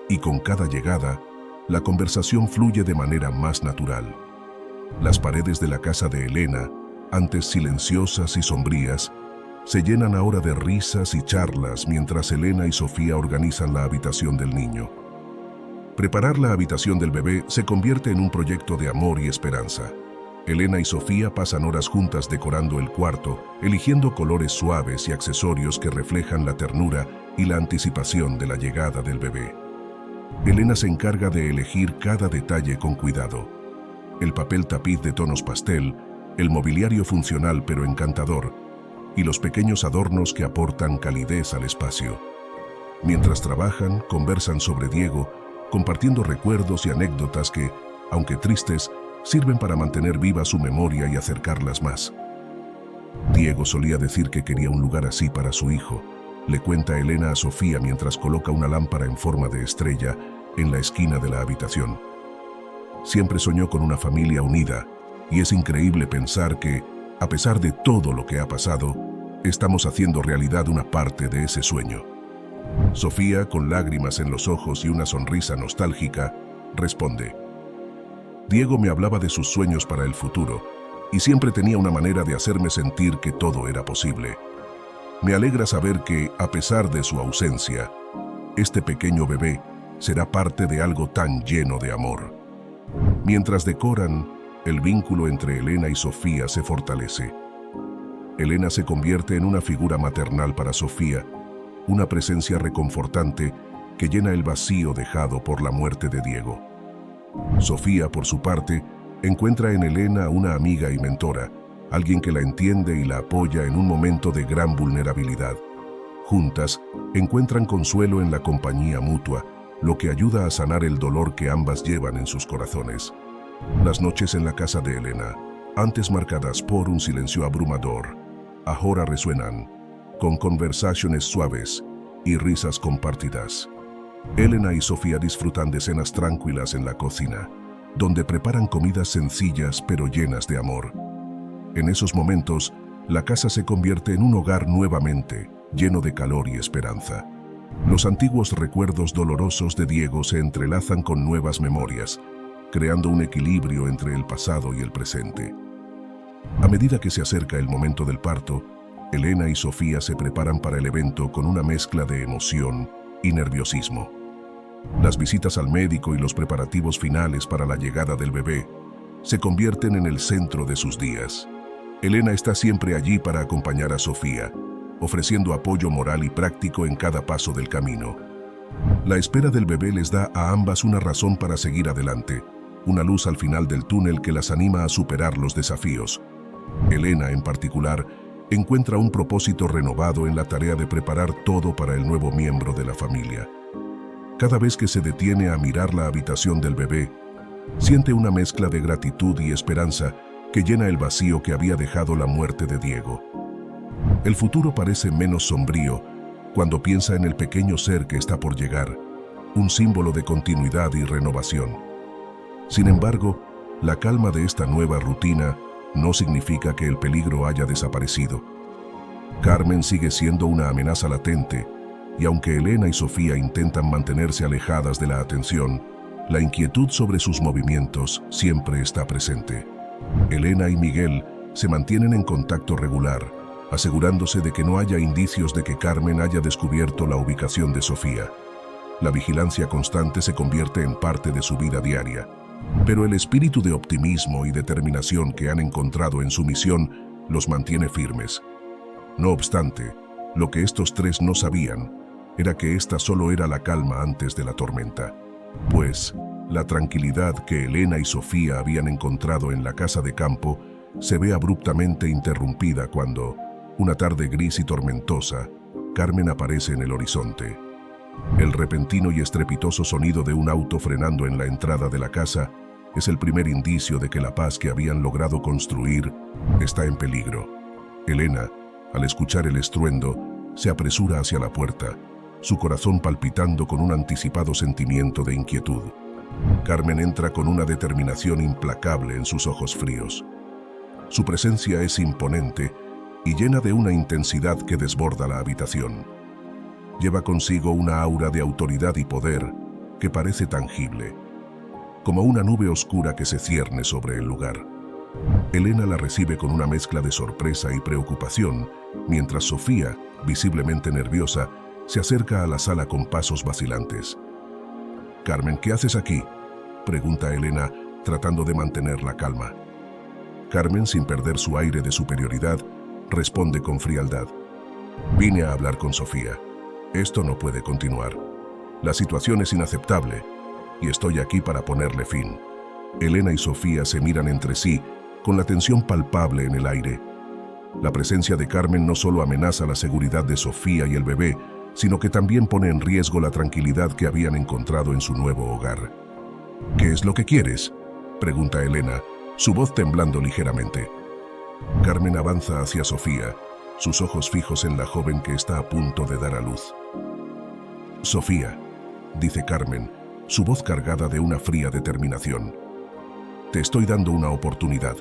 y con cada llegada, la conversación fluye de manera más natural. Las paredes de la casa de Elena, antes silenciosas y sombrías, se llenan ahora de risas y charlas mientras Elena y Sofía organizan la habitación del niño. Preparar la habitación del bebé se convierte en un proyecto de amor y esperanza. Elena y Sofía pasan horas juntas decorando el cuarto, eligiendo colores suaves y accesorios que reflejan la ternura y la anticipación de la llegada del bebé. Elena se encarga de elegir cada detalle con cuidado. El papel tapiz de tonos pastel, el mobiliario funcional pero encantador, y los pequeños adornos que aportan calidez al espacio. Mientras trabajan, conversan sobre Diego, compartiendo recuerdos y anécdotas que, aunque tristes, sirven para mantener viva su memoria y acercarlas más. Diego solía decir que quería un lugar así para su hijo, le cuenta Elena a Sofía mientras coloca una lámpara en forma de estrella en la esquina de la habitación. Siempre soñó con una familia unida, y es increíble pensar que, a pesar de todo lo que ha pasado, estamos haciendo realidad una parte de ese sueño. Sofía, con lágrimas en los ojos y una sonrisa nostálgica, responde: Diego me hablaba de sus sueños para el futuro, y siempre tenía una manera de hacerme sentir que todo era posible. Me alegra saber que, a pesar de su ausencia, este pequeño bebé será parte de algo tan lleno de amor. Mientras decoran, el vínculo entre Elena y Sofía se fortalece. Elena se convierte en una figura maternal para Sofía, una presencia reconfortante que llena el vacío dejado por la muerte de Diego. Sofía, por su parte, encuentra en Elena una amiga y mentora, alguien que la entiende y la apoya en un momento de gran vulnerabilidad. Juntas, encuentran consuelo en la compañía mutua, lo que ayuda a sanar el dolor que ambas llevan en sus corazones. Las noches en la casa de Elena, antes marcadas por un silencio abrumador, ahora resuenan con conversaciones suaves y risas compartidas. Elena y Sofía disfrutan de cenas tranquilas en la cocina, donde preparan comidas sencillas pero llenas de amor. En esos momentos, la casa se convierte en un hogar nuevamente, lleno de calor y esperanza. Los antiguos recuerdos dolorosos de Diego se entrelazan con nuevas memorias, creando un equilibrio entre el pasado y el presente. A medida que se acerca el momento del parto, Elena y Sofía se preparan para el evento con una mezcla de emoción y nerviosismo. Las visitas al médico y los preparativos finales para la llegada del bebé se convierten en el centro de sus días. Elena está siempre allí para acompañar a Sofía, ofreciendo apoyo moral y práctico en cada paso del camino. La espera del bebé les da a ambas una razón para seguir adelante, una luz al final del túnel que las anima a superar los desafíos. Elena, en particular, encuentra un propósito renovado en la tarea de preparar todo para el nuevo miembro de la familia. Cada vez que se detiene a mirar la habitación del bebé, siente una mezcla de gratitud y esperanza que llena el vacío que había dejado la muerte de Diego. El futuro parece menos sombrío cuando piensa en el pequeño ser que está por llegar, un símbolo de continuidad y renovación. Sin embargo, la calma de esta nueva rutina no significa que el peligro haya desaparecido. Carmen sigue siendo una amenaza latente, y aunque Elena y Sofía intentan mantenerse alejadas de la atención, la inquietud sobre sus movimientos siempre está presente. Elena y Miguel se mantienen en contacto regular, asegurándose de que no haya indicios de que Carmen haya descubierto la ubicación de Sofía. La vigilancia constante se convierte en parte de su vida diaria, pero el espíritu de optimismo y determinación que han encontrado en su misión los mantiene firmes. No obstante, lo que estos tres no sabían era que esta solo era la calma antes de la tormenta, pues la tranquilidad que Elena y Sofía habían encontrado en la casa de campo se ve abruptamente interrumpida cuando, una tarde gris y tormentosa, Carmen aparece en el horizonte. El repentino y estrepitoso sonido de un auto frenando en la entrada de la casa es el primer indicio de que la paz que habían logrado construir está en peligro. Elena, al escuchar el estruendo, se apresura hacia la puerta, su corazón palpitando con un anticipado sentimiento de inquietud. Carmen entra con una determinación implacable en sus ojos fríos. Su presencia es imponente y llena de una intensidad que desborda la habitación. Lleva consigo una aura de autoridad y poder que parece tangible, como una nube oscura que se cierne sobre el lugar. Elena la recibe con una mezcla de sorpresa y preocupación, mientras Sofía, visiblemente nerviosa, se acerca a la sala con pasos vacilantes. «Carmen, ¿qué haces aquí?», pregunta Elena, tratando de mantener la calma. Carmen, sin perder su aire de superioridad, responde con frialdad: «Vine a hablar con Sofía. Esto no puede continuar. La situación es inaceptable y estoy aquí para ponerle fin». Elena y Sofía se miran entre sí, con la tensión palpable en el aire. La presencia de Carmen no solo amenaza la seguridad de Sofía y el bebé, sino que también pone en riesgo la tranquilidad que habían encontrado en su nuevo hogar. «¿Qué es lo que quieres?», pregunta Elena, su voz temblando ligeramente. Carmen avanza hacia Sofía, sus ojos fijos en la joven que está a punto de dar a luz. «Sofía», dice Carmen, su voz cargada de una fría determinación, Te estoy dando una oportunidad.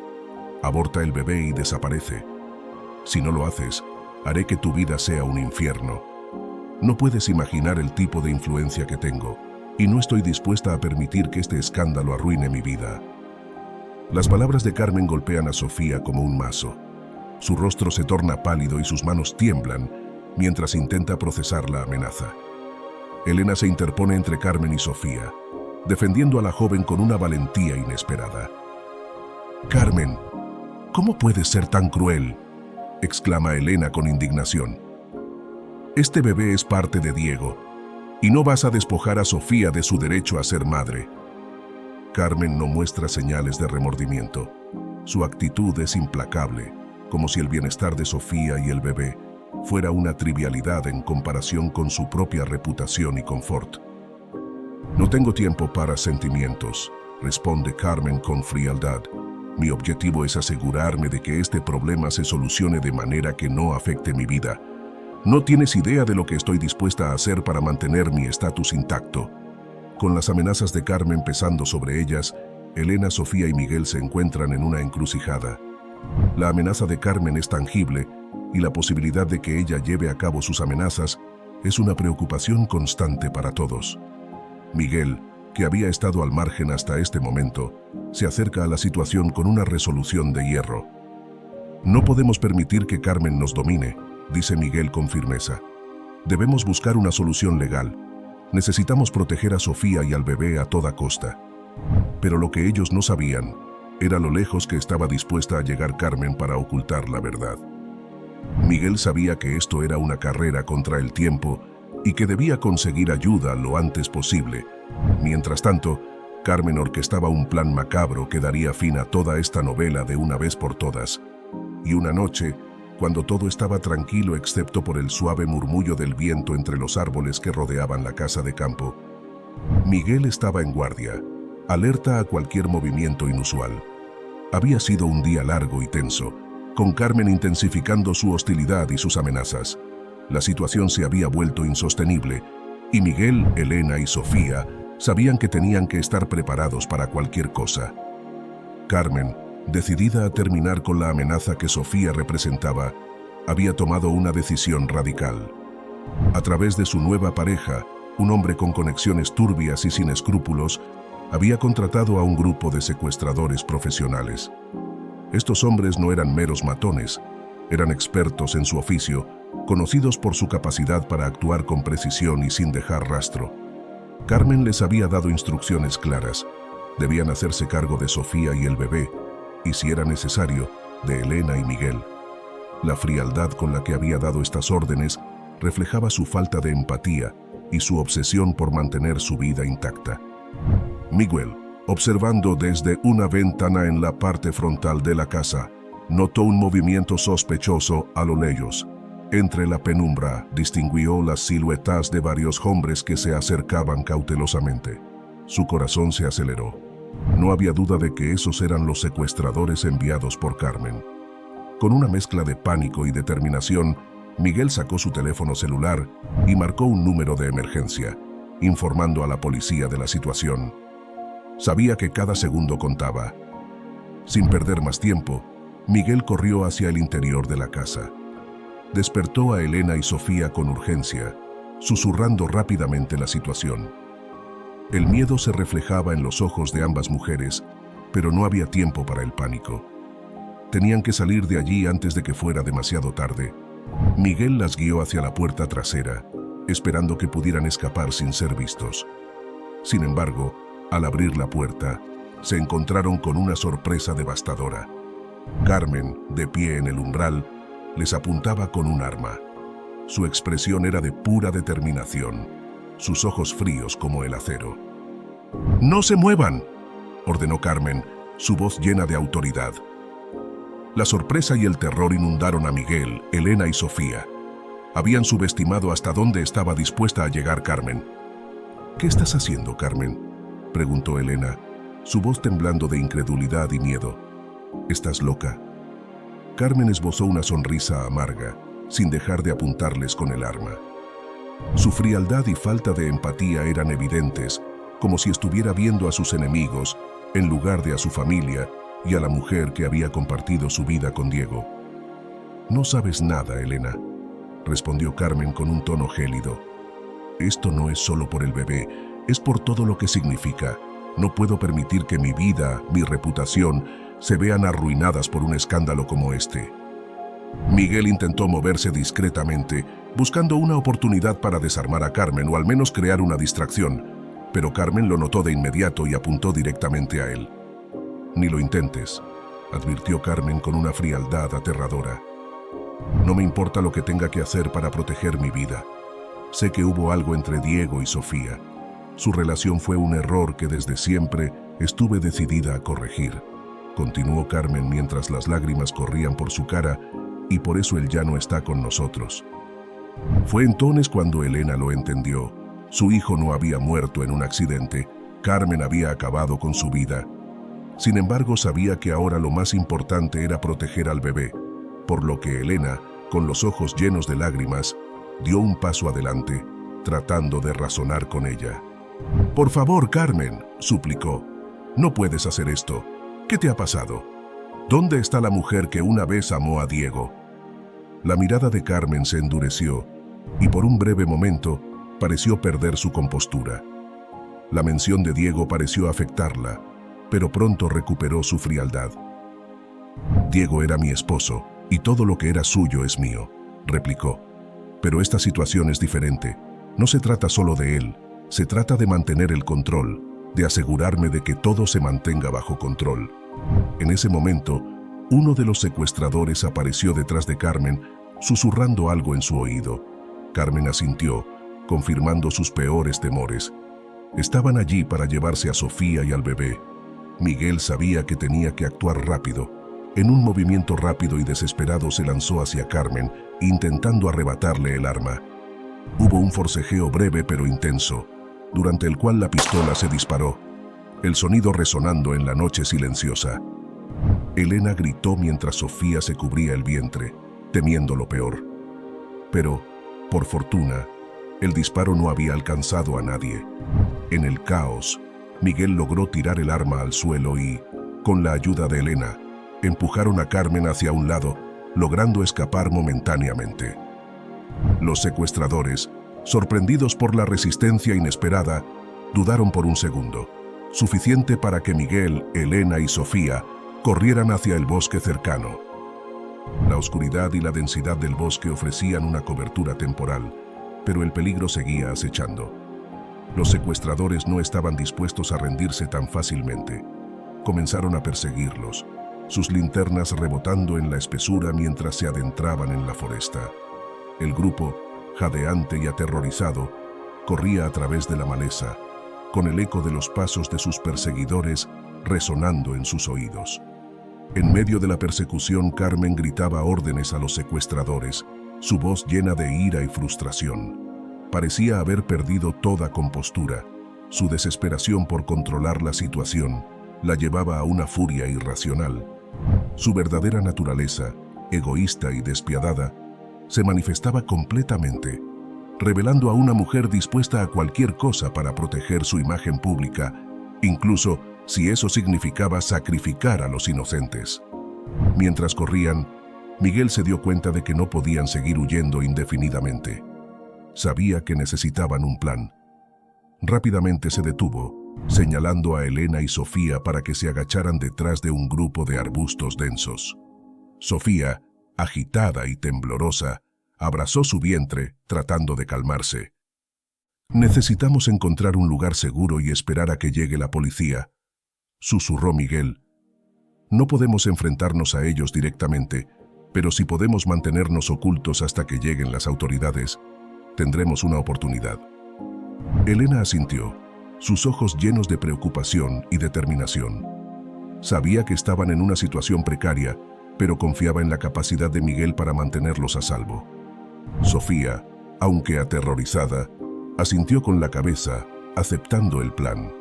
Aborta el bebé y desaparece. Si no lo haces, haré que tu vida sea un infierno. No puedes imaginar el tipo de influencia que tengo, y no estoy dispuesta a permitir que este escándalo arruine mi vida. Las palabras de Carmen golpean a Sofía como un mazo. Su rostro se torna pálido y sus manos tiemblan mientras intenta procesar la amenaza. Elena se interpone entre Carmen y Sofía, defendiendo a la joven con una valentía inesperada. «Carmen, ¿cómo puedes ser tan cruel?», exclama Elena con indignación. «Este bebé es parte de Diego, y no vas a despojar a Sofía de su derecho a ser madre». Carmen no muestra señales de remordimiento. Su actitud es implacable, como si el bienestar de Sofía y el bebé fuera una trivialidad en comparación con su propia reputación y confort. «No tengo tiempo para sentimientos», responde Carmen con frialdad. «Mi objetivo es asegurarme de que este problema se solucione de manera que no afecte mi vida. No tienes idea de lo que estoy dispuesta a hacer para mantener mi estatus intacto». Con las amenazas de Carmen pesando sobre ellas, Elena, Sofía y Miguel se encuentran en una encrucijada. La amenaza de Carmen es tangible y la posibilidad de que ella lleve a cabo sus amenazas es una preocupación constante para todos. Miguel, que había estado al margen hasta este momento, se acerca a la situación con una resolución de hierro. «No podemos permitir que Carmen nos domine», dice Miguel con firmeza. «Debemos buscar una solución legal. Necesitamos proteger a Sofía y al bebé a toda costa». Pero lo que ellos no sabían era lo lejos que estaba dispuesta a llegar Carmen para ocultar la verdad. Miguel sabía que esto era una carrera contra el tiempo y que debía conseguir ayuda lo antes posible. Mientras tanto, Carmen orquestaba un plan macabro que daría fin a toda esta novela de una vez por todas. Y una noche, cuando todo estaba tranquilo excepto por el suave murmullo del viento entre los árboles que rodeaban la casa de campo, Miguel estaba en guardia, alerta a cualquier movimiento inusual. Había sido un día largo y tenso, con Carmen intensificando su hostilidad y sus amenazas. La situación se había vuelto insostenible, y Miguel, Elena y Sofía sabían que tenían que estar preparados para cualquier cosa. Carmen, decidida a terminar con la amenaza que Sofía representaba, había tomado una decisión radical. A través de su nueva pareja, un hombre con conexiones turbias y sin escrúpulos, había contratado a un grupo de secuestradores profesionales. Estos hombres no eran meros matones, eran expertos en su oficio, conocidos por su capacidad para actuar con precisión y sin dejar rastro. Carmen les había dado instrucciones claras. Debían hacerse cargo de Sofía y el bebé, y si era necesario, de Elena y Miguel. La frialdad con la que había dado estas órdenes reflejaba su falta de empatía y su obsesión por mantener su vida intacta. Miguel, observando desde una ventana en la parte frontal de la casa, notó un movimiento sospechoso a lo lejos. Entre la penumbra distinguió las siluetas de varios hombres que se acercaban cautelosamente. Su corazón se aceleró. No había duda de que esos eran los secuestradores enviados por Carmen. Con una mezcla de pánico y determinación, Miguel sacó su teléfono celular y marcó un número de emergencia, informando a la policía de la situación. Sabía que cada segundo contaba. Sin perder más tiempo, Miguel corrió hacia el interior de la casa. Despertó a Elena y Sofía con urgencia, susurrando rápidamente la situación. El miedo se reflejaba en los ojos de ambas mujeres, pero no había tiempo para el pánico. Tenían que salir de allí antes de que fuera demasiado tarde. Miguel las guió hacia la puerta trasera, esperando que pudieran escapar sin ser vistos. Sin embargo, al abrir la puerta, se encontraron con una sorpresa devastadora. Carmen, de pie en el umbral, les apuntaba con un arma. Su expresión era de pura determinación, sus ojos fríos como el acero. «¡No se muevan!», ordenó Carmen, su voz llena de autoridad. La sorpresa y el terror inundaron a Miguel, Elena y Sofía. Habían subestimado hasta dónde estaba dispuesta a llegar Carmen. «¿Qué estás haciendo, Carmen?», preguntó Elena, su voz temblando de incredulidad y miedo. «¿Estás loca?». Carmen esbozó una sonrisa amarga, sin dejar de apuntarles con el arma. Su frialdad y falta de empatía eran evidentes, como si estuviera viendo a sus enemigos en lugar de a su familia y a la mujer que había compartido su vida con Diego. «No sabes nada, Elena», respondió Carmen con un tono gélido. «Esto no es solo por el bebé, es por todo lo que significa. No puedo permitir que mi vida, mi reputación, se vean arruinadas por un escándalo como este». Miguel intentó moverse discretamente, buscando una oportunidad para desarmar a Carmen o al menos crear una distracción, pero Carmen lo notó de inmediato y apuntó directamente a él. «Ni lo intentes», advirtió Carmen con una frialdad aterradora. «No me importa lo que tenga que hacer para proteger mi vida. Sé que hubo algo entre Diego y Sofía. Su relación fue un error que desde siempre estuve decidida a corregir», continuó Carmen mientras las lágrimas corrían por su cara, «y por eso él ya no está con nosotros». Fue entonces cuando Elena lo entendió. Su hijo no había muerto en un accidente. Carmen había acabado con su vida. Sin embargo, sabía que ahora lo más importante era proteger al bebé, por lo que Elena, con los ojos llenos de lágrimas, dio un paso adelante, tratando de razonar con ella. «Por favor, Carmen», suplicó, «no puedes hacer esto. ¿Qué te ha pasado? ¿Dónde está la mujer que una vez amó a Diego?». La mirada de Carmen se endureció y por un breve momento pareció perder su compostura. La mención de Diego pareció afectarla, pero pronto recuperó su frialdad. «Diego era mi esposo y todo lo que era suyo es mío», replicó. «Pero esta situación es diferente. No se trata solo de él, se trata de mantener el control, de asegurarme de que todo se mantenga bajo control». En ese momento, uno de los secuestradores apareció detrás de Carmen, susurrando algo en su oído. Carmen asintió, confirmando sus peores temores. Estaban allí para llevarse a Sofía y al bebé. Miguel sabía que tenía que actuar rápido. En un movimiento rápido y desesperado se lanzó hacia Carmen, intentando arrebatarle el arma. Hubo un forcejeo breve pero intenso, durante el cual la pistola se disparó, el sonido resonando en la noche silenciosa. Elena gritó mientras Sofía se cubría el vientre, temiendo lo peor. Pero, por fortuna, el disparo no había alcanzado a nadie. En el caos, Miguel logró tirar el arma al suelo y, con la ayuda de Elena, empujaron a Carmen hacia un lado, logrando escapar momentáneamente. Los secuestradores, sorprendidos por la resistencia inesperada, dudaron por un segundo, suficiente para que Miguel, Elena y Sofía corrieran hacia el bosque cercano. La oscuridad y la densidad del bosque ofrecían una cobertura temporal, pero el peligro seguía acechando. Los secuestradores no estaban dispuestos a rendirse tan fácilmente. Comenzaron a perseguirlos, sus linternas rebotando en la espesura mientras se adentraban en la foresta. El grupo, jadeante y aterrorizado, corría a través de la maleza, con el eco de los pasos de sus perseguidores resonando en sus oídos. En medio de la persecución, Carmen gritaba órdenes a los secuestradores, su voz llena de ira y frustración. Parecía haber perdido toda compostura. Su desesperación por controlar la situación la llevaba a una furia irracional. Su verdadera naturaleza, egoísta y despiadada, se manifestaba completamente, revelando a una mujer dispuesta a cualquier cosa para proteger su imagen pública, incluso si eso significaba sacrificar a los inocentes. Mientras corrían, Miguel se dio cuenta de que no podían seguir huyendo indefinidamente. Sabía que necesitaban un plan. Rápidamente se detuvo, señalando a Elena y Sofía para que se agacharan detrás de un grupo de arbustos densos. Sofía, agitada y temblorosa, abrazó su vientre, tratando de calmarse. «Necesitamos encontrar un lugar seguro y esperar a que llegue la policía», susurró Miguel. «No podemos enfrentarnos a ellos directamente, pero si podemos mantenernos ocultos hasta que lleguen las autoridades, tendremos una oportunidad». Elena asintió, sus ojos llenos de preocupación y determinación. Sabía que estaban en una situación precaria, pero confiaba en la capacidad de Miguel para mantenerlos a salvo. Sofía, aunque aterrorizada, asintió con la cabeza, aceptando el plan.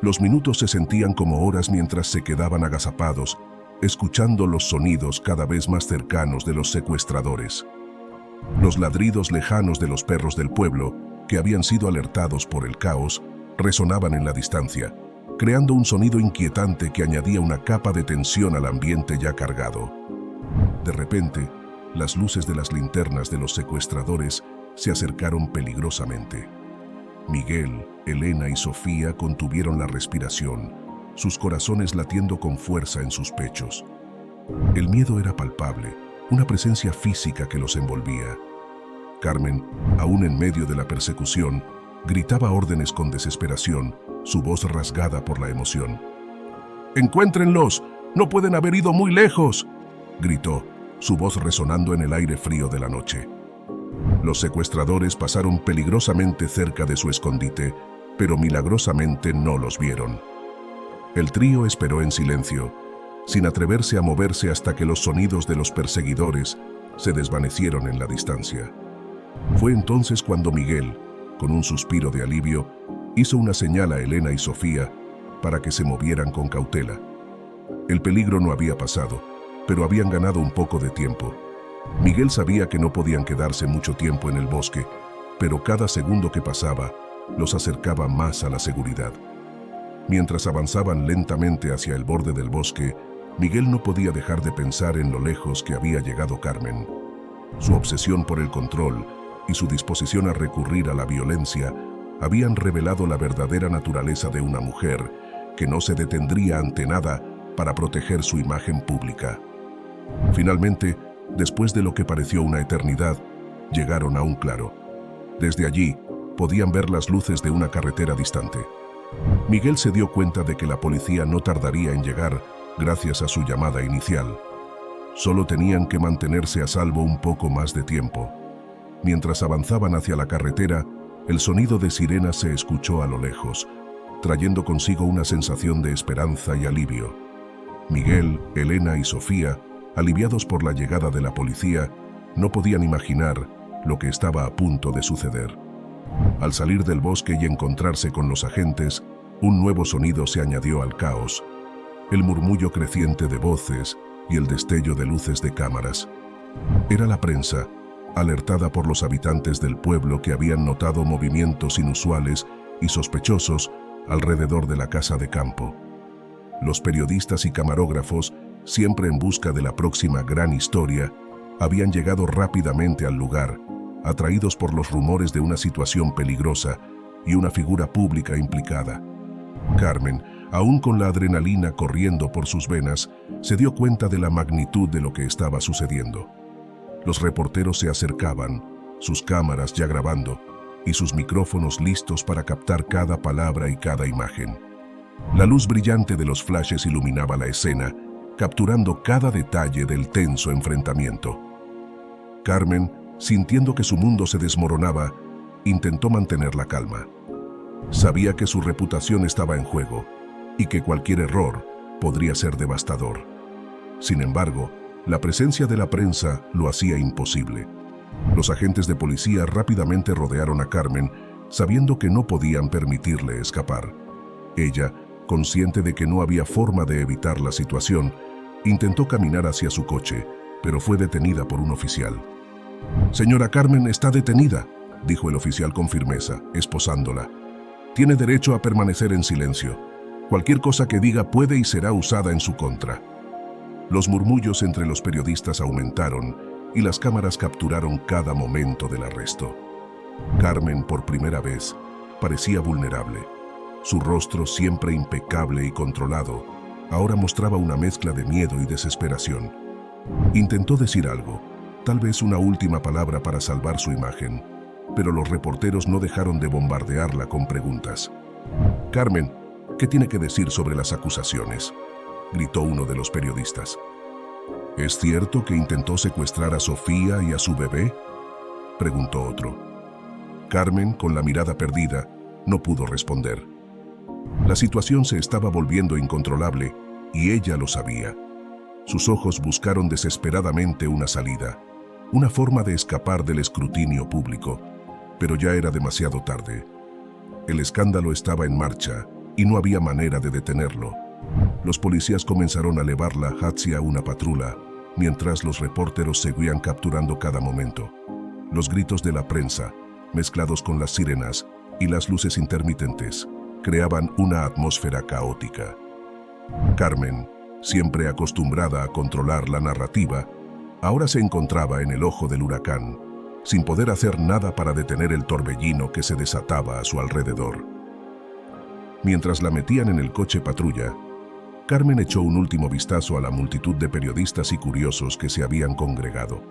Los minutos se sentían como horas mientras se quedaban agazapados, escuchando los sonidos cada vez más cercanos de los secuestradores. Los ladridos lejanos de los perros del pueblo, que habían sido alertados por el caos, resonaban en la distancia, creando un sonido inquietante que añadía una capa de tensión al ambiente ya cargado. De repente, las luces de las linternas de los secuestradores se acercaron peligrosamente. Miguel, Elena y Sofía contuvieron la respiración, sus corazones latiendo con fuerza en sus pechos. El miedo era palpable, una presencia física que los envolvía. Carmen, aún en medio de la persecución, gritaba órdenes con desesperación, su voz rasgada por la emoción. ¡Encuéntrenlos! ¡No pueden haber ido muy lejos!, gritó, su voz resonando en el aire frío de la noche. Los secuestradores pasaron peligrosamente cerca de su escondite, pero milagrosamente no los vieron. El trío esperó en silencio, sin atreverse a moverse hasta que los sonidos de los perseguidores se desvanecieron en la distancia. Fue entonces cuando Miguel, con un suspiro de alivio, hizo una señal a Elena y Sofía para que se movieran con cautela. El peligro no había pasado, pero habían ganado un poco de tiempo. Miguel sabía que no podían quedarse mucho tiempo en el bosque, pero cada segundo que pasaba los acercaba más a la seguridad. Mientras avanzaban lentamente hacia el borde del bosque, Miguel no podía dejar de pensar en lo lejos que había llegado Carmen. Su obsesión por el control y su disposición a recurrir a la violencia habían revelado la verdadera naturaleza de una mujer que no se detendría ante nada para proteger su imagen pública. Finalmente, después de lo que pareció una eternidad, llegaron a un claro. Desde allí, podían ver las luces de una carretera distante. Miguel se dio cuenta de que la policía no tardaría en llegar gracias a su llamada inicial. Solo tenían que mantenerse a salvo un poco más de tiempo. Mientras avanzaban hacia la carretera, el sonido de sirenas se escuchó a lo lejos, trayendo consigo una sensación de esperanza y alivio. Miguel, Elena y Sofía, aliviados por la llegada de la policía, no podían imaginar lo que estaba a punto de suceder. Al salir del bosque y encontrarse con los agentes, un nuevo sonido se añadió al caos: el murmullo creciente de voces y el destello de luces de cámaras. Era la prensa, alertada por los habitantes del pueblo que habían notado movimientos inusuales y sospechosos alrededor de la casa de campo. Los periodistas y camarógrafos, siempre en busca de la próxima gran historia, habían llegado rápidamente al lugar, atraídos por los rumores de una situación peligrosa y una figura pública implicada. Carmen, aún con la adrenalina corriendo por sus venas, se dio cuenta de la magnitud de lo que estaba sucediendo. Los reporteros se acercaban, sus cámaras ya grabando, y sus micrófonos listos para captar cada palabra y cada imagen. La luz brillante de los flashes iluminaba la escena, capturando cada detalle del tenso enfrentamiento. Carmen, sintiendo que su mundo se desmoronaba, intentó mantener la calma. Sabía que su reputación estaba en juego y que cualquier error podría ser devastador. Sin embargo, la presencia de la prensa lo hacía imposible. Los agentes de policía rápidamente rodearon a Carmen, sabiendo que no podían permitirle escapar. Ella, consciente de que no había forma de evitar la situación, intentó caminar hacia su coche, pero fue detenida por un oficial. «Señora Carmen está detenida», dijo el oficial con firmeza, esposándola. «Tiene derecho a permanecer en silencio. Cualquier cosa que diga puede y será usada en su contra». Los murmullos entre los periodistas aumentaron y las cámaras capturaron cada momento del arresto. Carmen, por primera vez, parecía vulnerable. Su rostro, siempre impecable y controlado, ahora mostraba una mezcla de miedo y desesperación. Intentó decir algo, tal vez una última palabra para salvar su imagen, pero los reporteros no dejaron de bombardearla con preguntas. «Carmen, ¿qué tiene que decir sobre las acusaciones?», gritó uno de los periodistas. «¿Es cierto que intentó secuestrar a Sofía y a su bebé?», preguntó otro. Carmen, con la mirada perdida, no pudo responder. La situación se estaba volviendo incontrolable y ella lo sabía. Sus ojos buscaron desesperadamente una salida, una forma de escapar del escrutinio público, pero ya era demasiado tarde. El escándalo estaba en marcha y no había manera de detenerlo. Los policías comenzaron a elevarla hacia una patrulla, mientras los reporteros seguían capturando cada momento. Los gritos de la prensa, mezclados con las sirenas y las luces intermitentes, creaban una atmósfera caótica. Carmen, siempre acostumbrada a controlar la narrativa, ahora se encontraba en el ojo del huracán, sin poder hacer nada para detener el torbellino que se desataba a su alrededor. Mientras la metían en el coche patrulla, Carmen echó un último vistazo a la multitud de periodistas y curiosos que se habían congregado.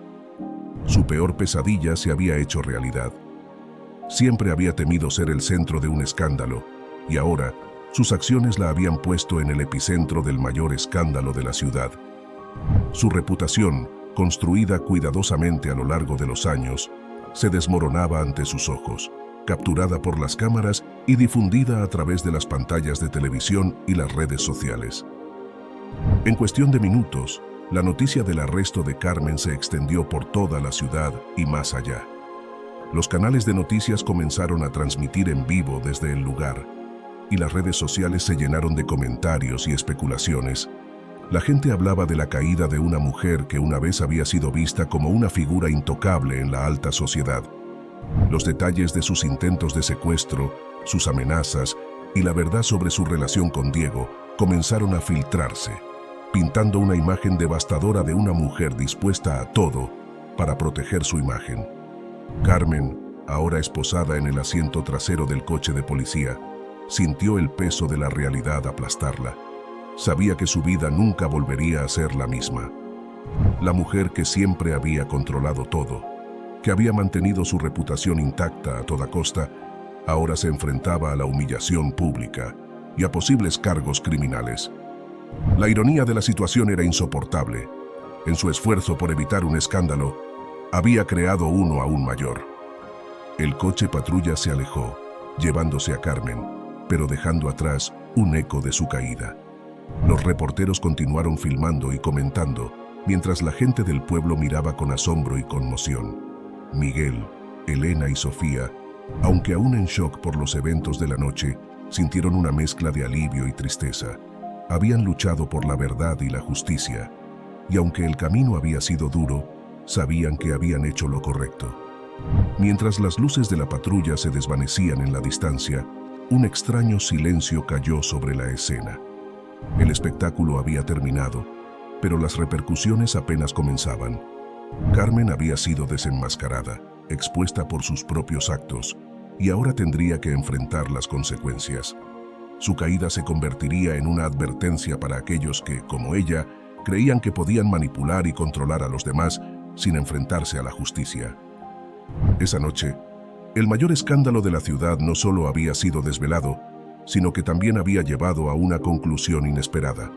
Su peor pesadilla se había hecho realidad. Siempre había temido ser el centro de un escándalo, y ahora sus acciones la habían puesto en el epicentro del mayor escándalo de la ciudad. Su reputación, construida cuidadosamente a lo largo de los años, se desmoronaba ante sus ojos, capturada por las cámaras y difundida a través de las pantallas de televisión y las redes sociales. En cuestión de minutos, la noticia del arresto de Carmen se extendió por toda la ciudad y más allá. Los canales de noticias comenzaron a transmitir en vivo desde el lugar, y las redes sociales se llenaron de comentarios y especulaciones. La gente hablaba de la caída de una mujer que una vez había sido vista como una figura intocable en la alta sociedad. Los detalles de sus intentos de secuestro, sus amenazas y la verdad sobre su relación con Diego comenzaron a filtrarse, pintando una imagen devastadora de una mujer dispuesta a todo para proteger su imagen. Carmen, ahora esposada en el asiento trasero del coche de policía, sintió el peso de la realidad aplastarla. Sabía que su vida nunca volvería a ser la misma. La mujer que siempre había controlado todo, que había mantenido su reputación intacta a toda costa, ahora se enfrentaba a la humillación pública y a posibles cargos criminales. La ironía de la situación era insoportable. En su esfuerzo por evitar un escándalo, había creado uno aún mayor. El coche patrulla se alejó, llevándose a Carmen, pero dejando atrás un eco de su caída. Los reporteros continuaron filmando y comentando, mientras la gente del pueblo miraba con asombro y conmoción. Miguel, Elena y Sofía, aunque aún en shock por los eventos de la noche, sintieron una mezcla de alivio y tristeza. Habían luchado por la verdad y la justicia, y aunque el camino había sido duro, sabían que habían hecho lo correcto. Mientras las luces de la patrulla se desvanecían en la distancia, un extraño silencio cayó sobre la escena. El espectáculo había terminado, pero las repercusiones apenas comenzaban. Carmen había sido desenmascarada, expuesta por sus propios actos, y ahora tendría que enfrentar las consecuencias. Su caída se convertiría en una advertencia para aquellos que, como ella, creían que podían manipular y controlar a los demás sin enfrentarse a la justicia. Esa noche, el mayor escándalo de la ciudad no solo había sido desvelado, sino que también había llevado a una conclusión inesperada.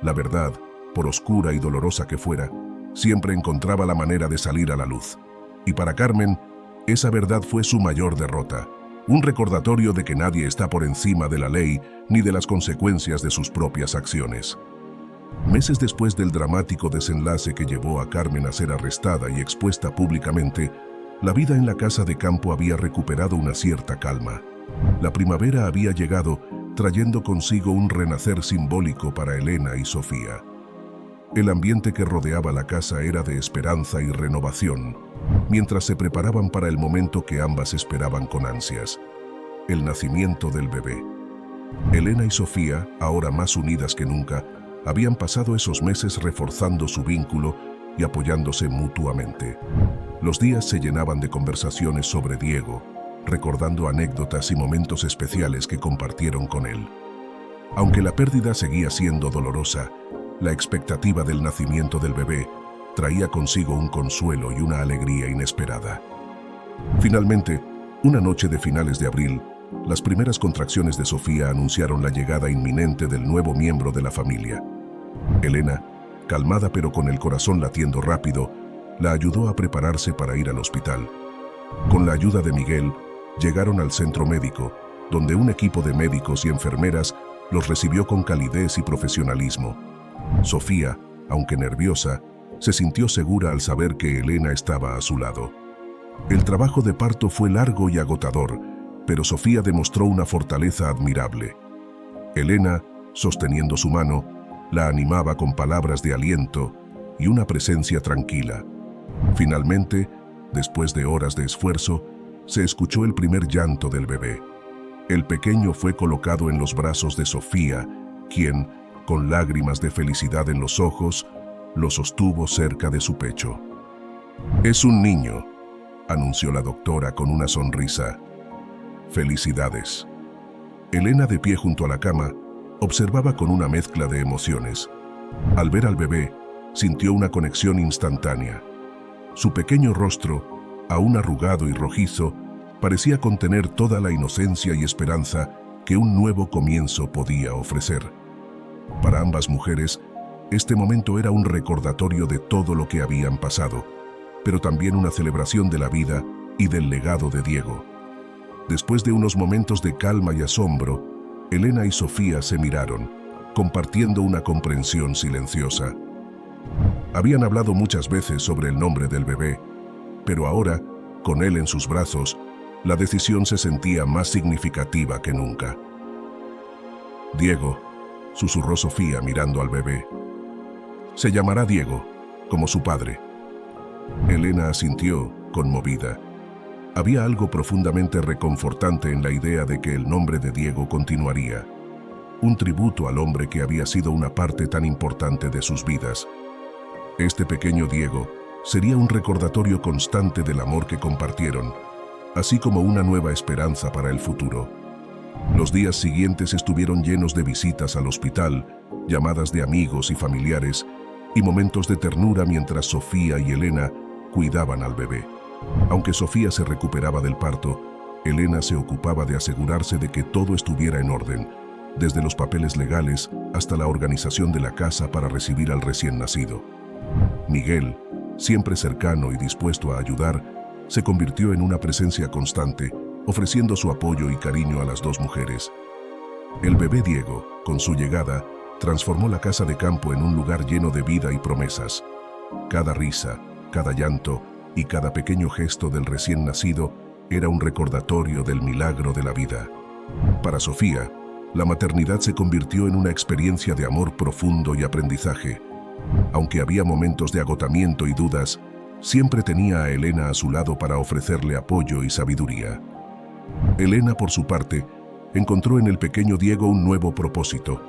La verdad, por oscura y dolorosa que fuera, siempre encontraba la manera de salir a la luz. Y para Carmen, esa verdad fue su mayor derrota, un recordatorio de que nadie está por encima de la ley ni de las consecuencias de sus propias acciones. Meses después del dramático desenlace que llevó a Carmen a ser arrestada y expuesta públicamente, la vida en la casa de campo había recuperado una cierta calma. La primavera había llegado, trayendo consigo un renacer simbólico para Elena y Sofía. El ambiente que rodeaba la casa era de esperanza y renovación, mientras se preparaban para el momento que ambas esperaban con ansias: el nacimiento del bebé. Elena y Sofía, ahora más unidas que nunca, habían pasado esos meses reforzando su vínculo y apoyándose mutuamente. Los días se llenaban de conversaciones sobre Diego, recordando anécdotas y momentos especiales que compartieron con él. Aunque la pérdida seguía siendo dolorosa, la expectativa del nacimiento del bebé traía consigo un consuelo y una alegría inesperada. Finalmente, una noche de finales de abril, las primeras contracciones de Sofía anunciaron la llegada inminente del nuevo miembro de la familia. Elena, calmada pero con el corazón latiendo rápido, la ayudó a prepararse para ir al hospital. Con la ayuda de Miguel, llegaron al centro médico, donde un equipo de médicos y enfermeras los recibió con calidez y profesionalismo. Sofía, aunque nerviosa, se sintió segura al saber que Elena estaba a su lado. El trabajo de parto fue largo y agotador, pero Sofía demostró una fortaleza admirable. Elena, sosteniendo su mano, la animaba con palabras de aliento y una presencia tranquila. Finalmente, después de horas de esfuerzo, se escuchó el primer llanto del bebé. El pequeño fue colocado en los brazos de Sofía, quien, con lágrimas de felicidad en los ojos, lo sostuvo cerca de su pecho. «Es un niño», anunció la doctora con una sonrisa. «Felicidades». Elena, de pie junto a la cama, observaba con una mezcla de emociones. Al ver al bebé, sintió una conexión instantánea. Su pequeño rostro, aún arrugado y rojizo, parecía contener toda la inocencia y esperanza que un nuevo comienzo podía ofrecer. Para ambas mujeres, este momento era un recordatorio de todo lo que habían pasado, pero también una celebración de la vida y del legado de Diego. Después de unos momentos de calma y asombro, Elena y Sofía se miraron, compartiendo una comprensión silenciosa. Habían hablado muchas veces sobre el nombre del bebé, pero ahora, con él en sus brazos, la decisión se sentía más significativa que nunca. «Diego», susurró Sofía mirando al bebé. «Se llamará Diego, como su padre». Elena asintió, conmovida. Había algo profundamente reconfortante en la idea de que el nombre de Diego continuaría. Un tributo al hombre que había sido una parte tan importante de sus vidas. Este pequeño Diego sería un recordatorio constante del amor que compartieron, así como una nueva esperanza para el futuro. Los días siguientes estuvieron llenos de visitas al hospital, llamadas de amigos y familiares, y momentos de ternura mientras Sofía y Elena cuidaban al bebé. Aunque Sofía se recuperaba del parto, Elena se ocupaba de asegurarse de que todo estuviera en orden, desde los papeles legales hasta la organización de la casa para recibir al recién nacido. Miguel, siempre cercano y dispuesto a ayudar, se convirtió en una presencia constante, ofreciendo su apoyo y cariño a las dos mujeres. El bebé Diego, con su llegada, transformó la casa de campo en un lugar lleno de vida y promesas. Cada risa, cada llanto y cada pequeño gesto del recién nacido era un recordatorio del milagro de la vida. Para Sofía, la maternidad se convirtió en una experiencia de amor profundo y aprendizaje. Aunque había momentos de agotamiento y dudas, siempre tenía a Elena a su lado para ofrecerle apoyo y sabiduría. Elena, por su parte, encontró en el pequeño Diego un nuevo propósito.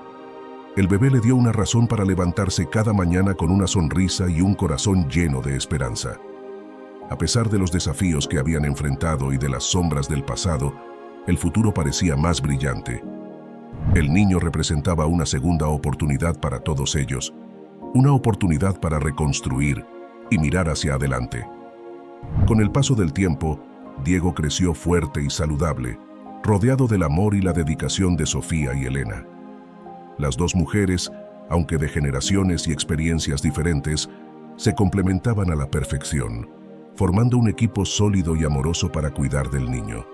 El bebé le dio una razón para levantarse cada mañana con una sonrisa y un corazón lleno de esperanza. A pesar de los desafíos que habían enfrentado y de las sombras del pasado, el futuro parecía más brillante. El niño representaba una segunda oportunidad para todos ellos, una oportunidad para reconstruir y mirar hacia adelante. Con el paso del tiempo, Diego creció fuerte y saludable, rodeado del amor y la dedicación de Sofía y Elena. Las dos mujeres, aunque de generaciones y experiencias diferentes, se complementaban a la perfección, formando un equipo sólido y amoroso para cuidar del niño.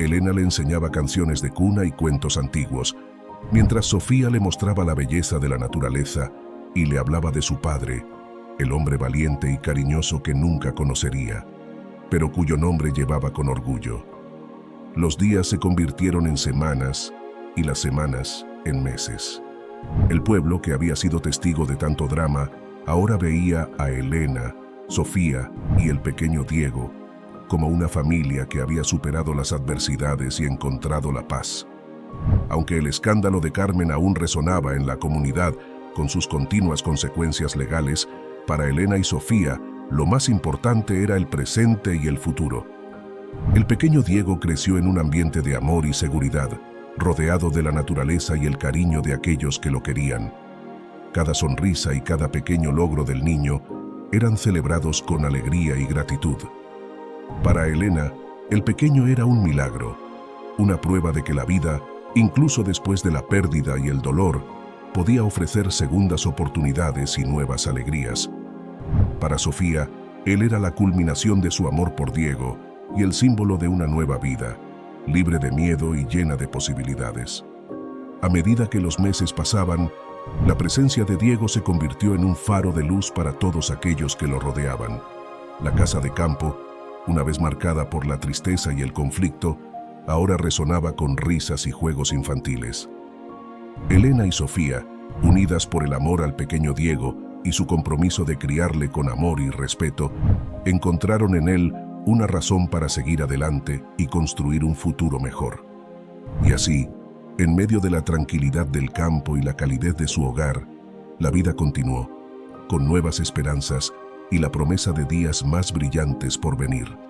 Elena le enseñaba canciones de cuna y cuentos antiguos, mientras Sofía le mostraba la belleza de la naturaleza y le hablaba de su padre, el hombre valiente y cariñoso que nunca conocería, pero cuyo nombre llevaba con orgullo. Los días se convirtieron en semanas y las semanas en meses. El pueblo, que había sido testigo de tanto drama, ahora veía a Elena, Sofía y el pequeño Diego como una familia que había superado las adversidades y encontrado la paz. Aunque el escándalo de Carmen aún resonaba en la comunidad con sus continuas consecuencias legales, para Elena y Sofía, lo más importante era el presente y el futuro. El pequeño Diego creció en un ambiente de amor y seguridad, rodeado de la naturaleza y el cariño de aquellos que lo querían. Cada sonrisa y cada pequeño logro del niño eran celebrados con alegría y gratitud. Para Elena, el pequeño era un milagro, una prueba de que la vida, incluso después de la pérdida y el dolor, podía ofrecer segundas oportunidades y nuevas alegrías. Para Sofía, él era la culminación de su amor por Diego y el símbolo de una nueva vida, libre de miedo y llena de posibilidades. A medida que los meses pasaban, la presencia de Diego se convirtió en un faro de luz para todos aquellos que lo rodeaban. La casa de campo, una vez marcada por la tristeza y el conflicto, ahora resonaba con risas y juegos infantiles. Elena y Sofía, unidas por el amor al pequeño Diego y su compromiso de criarle con amor y respeto, encontraron en él una razón para seguir adelante y construir un futuro mejor. Y así, en medio de la tranquilidad del campo y la calidez de su hogar, la vida continuó, con nuevas esperanzas y la promesa de días más brillantes por venir.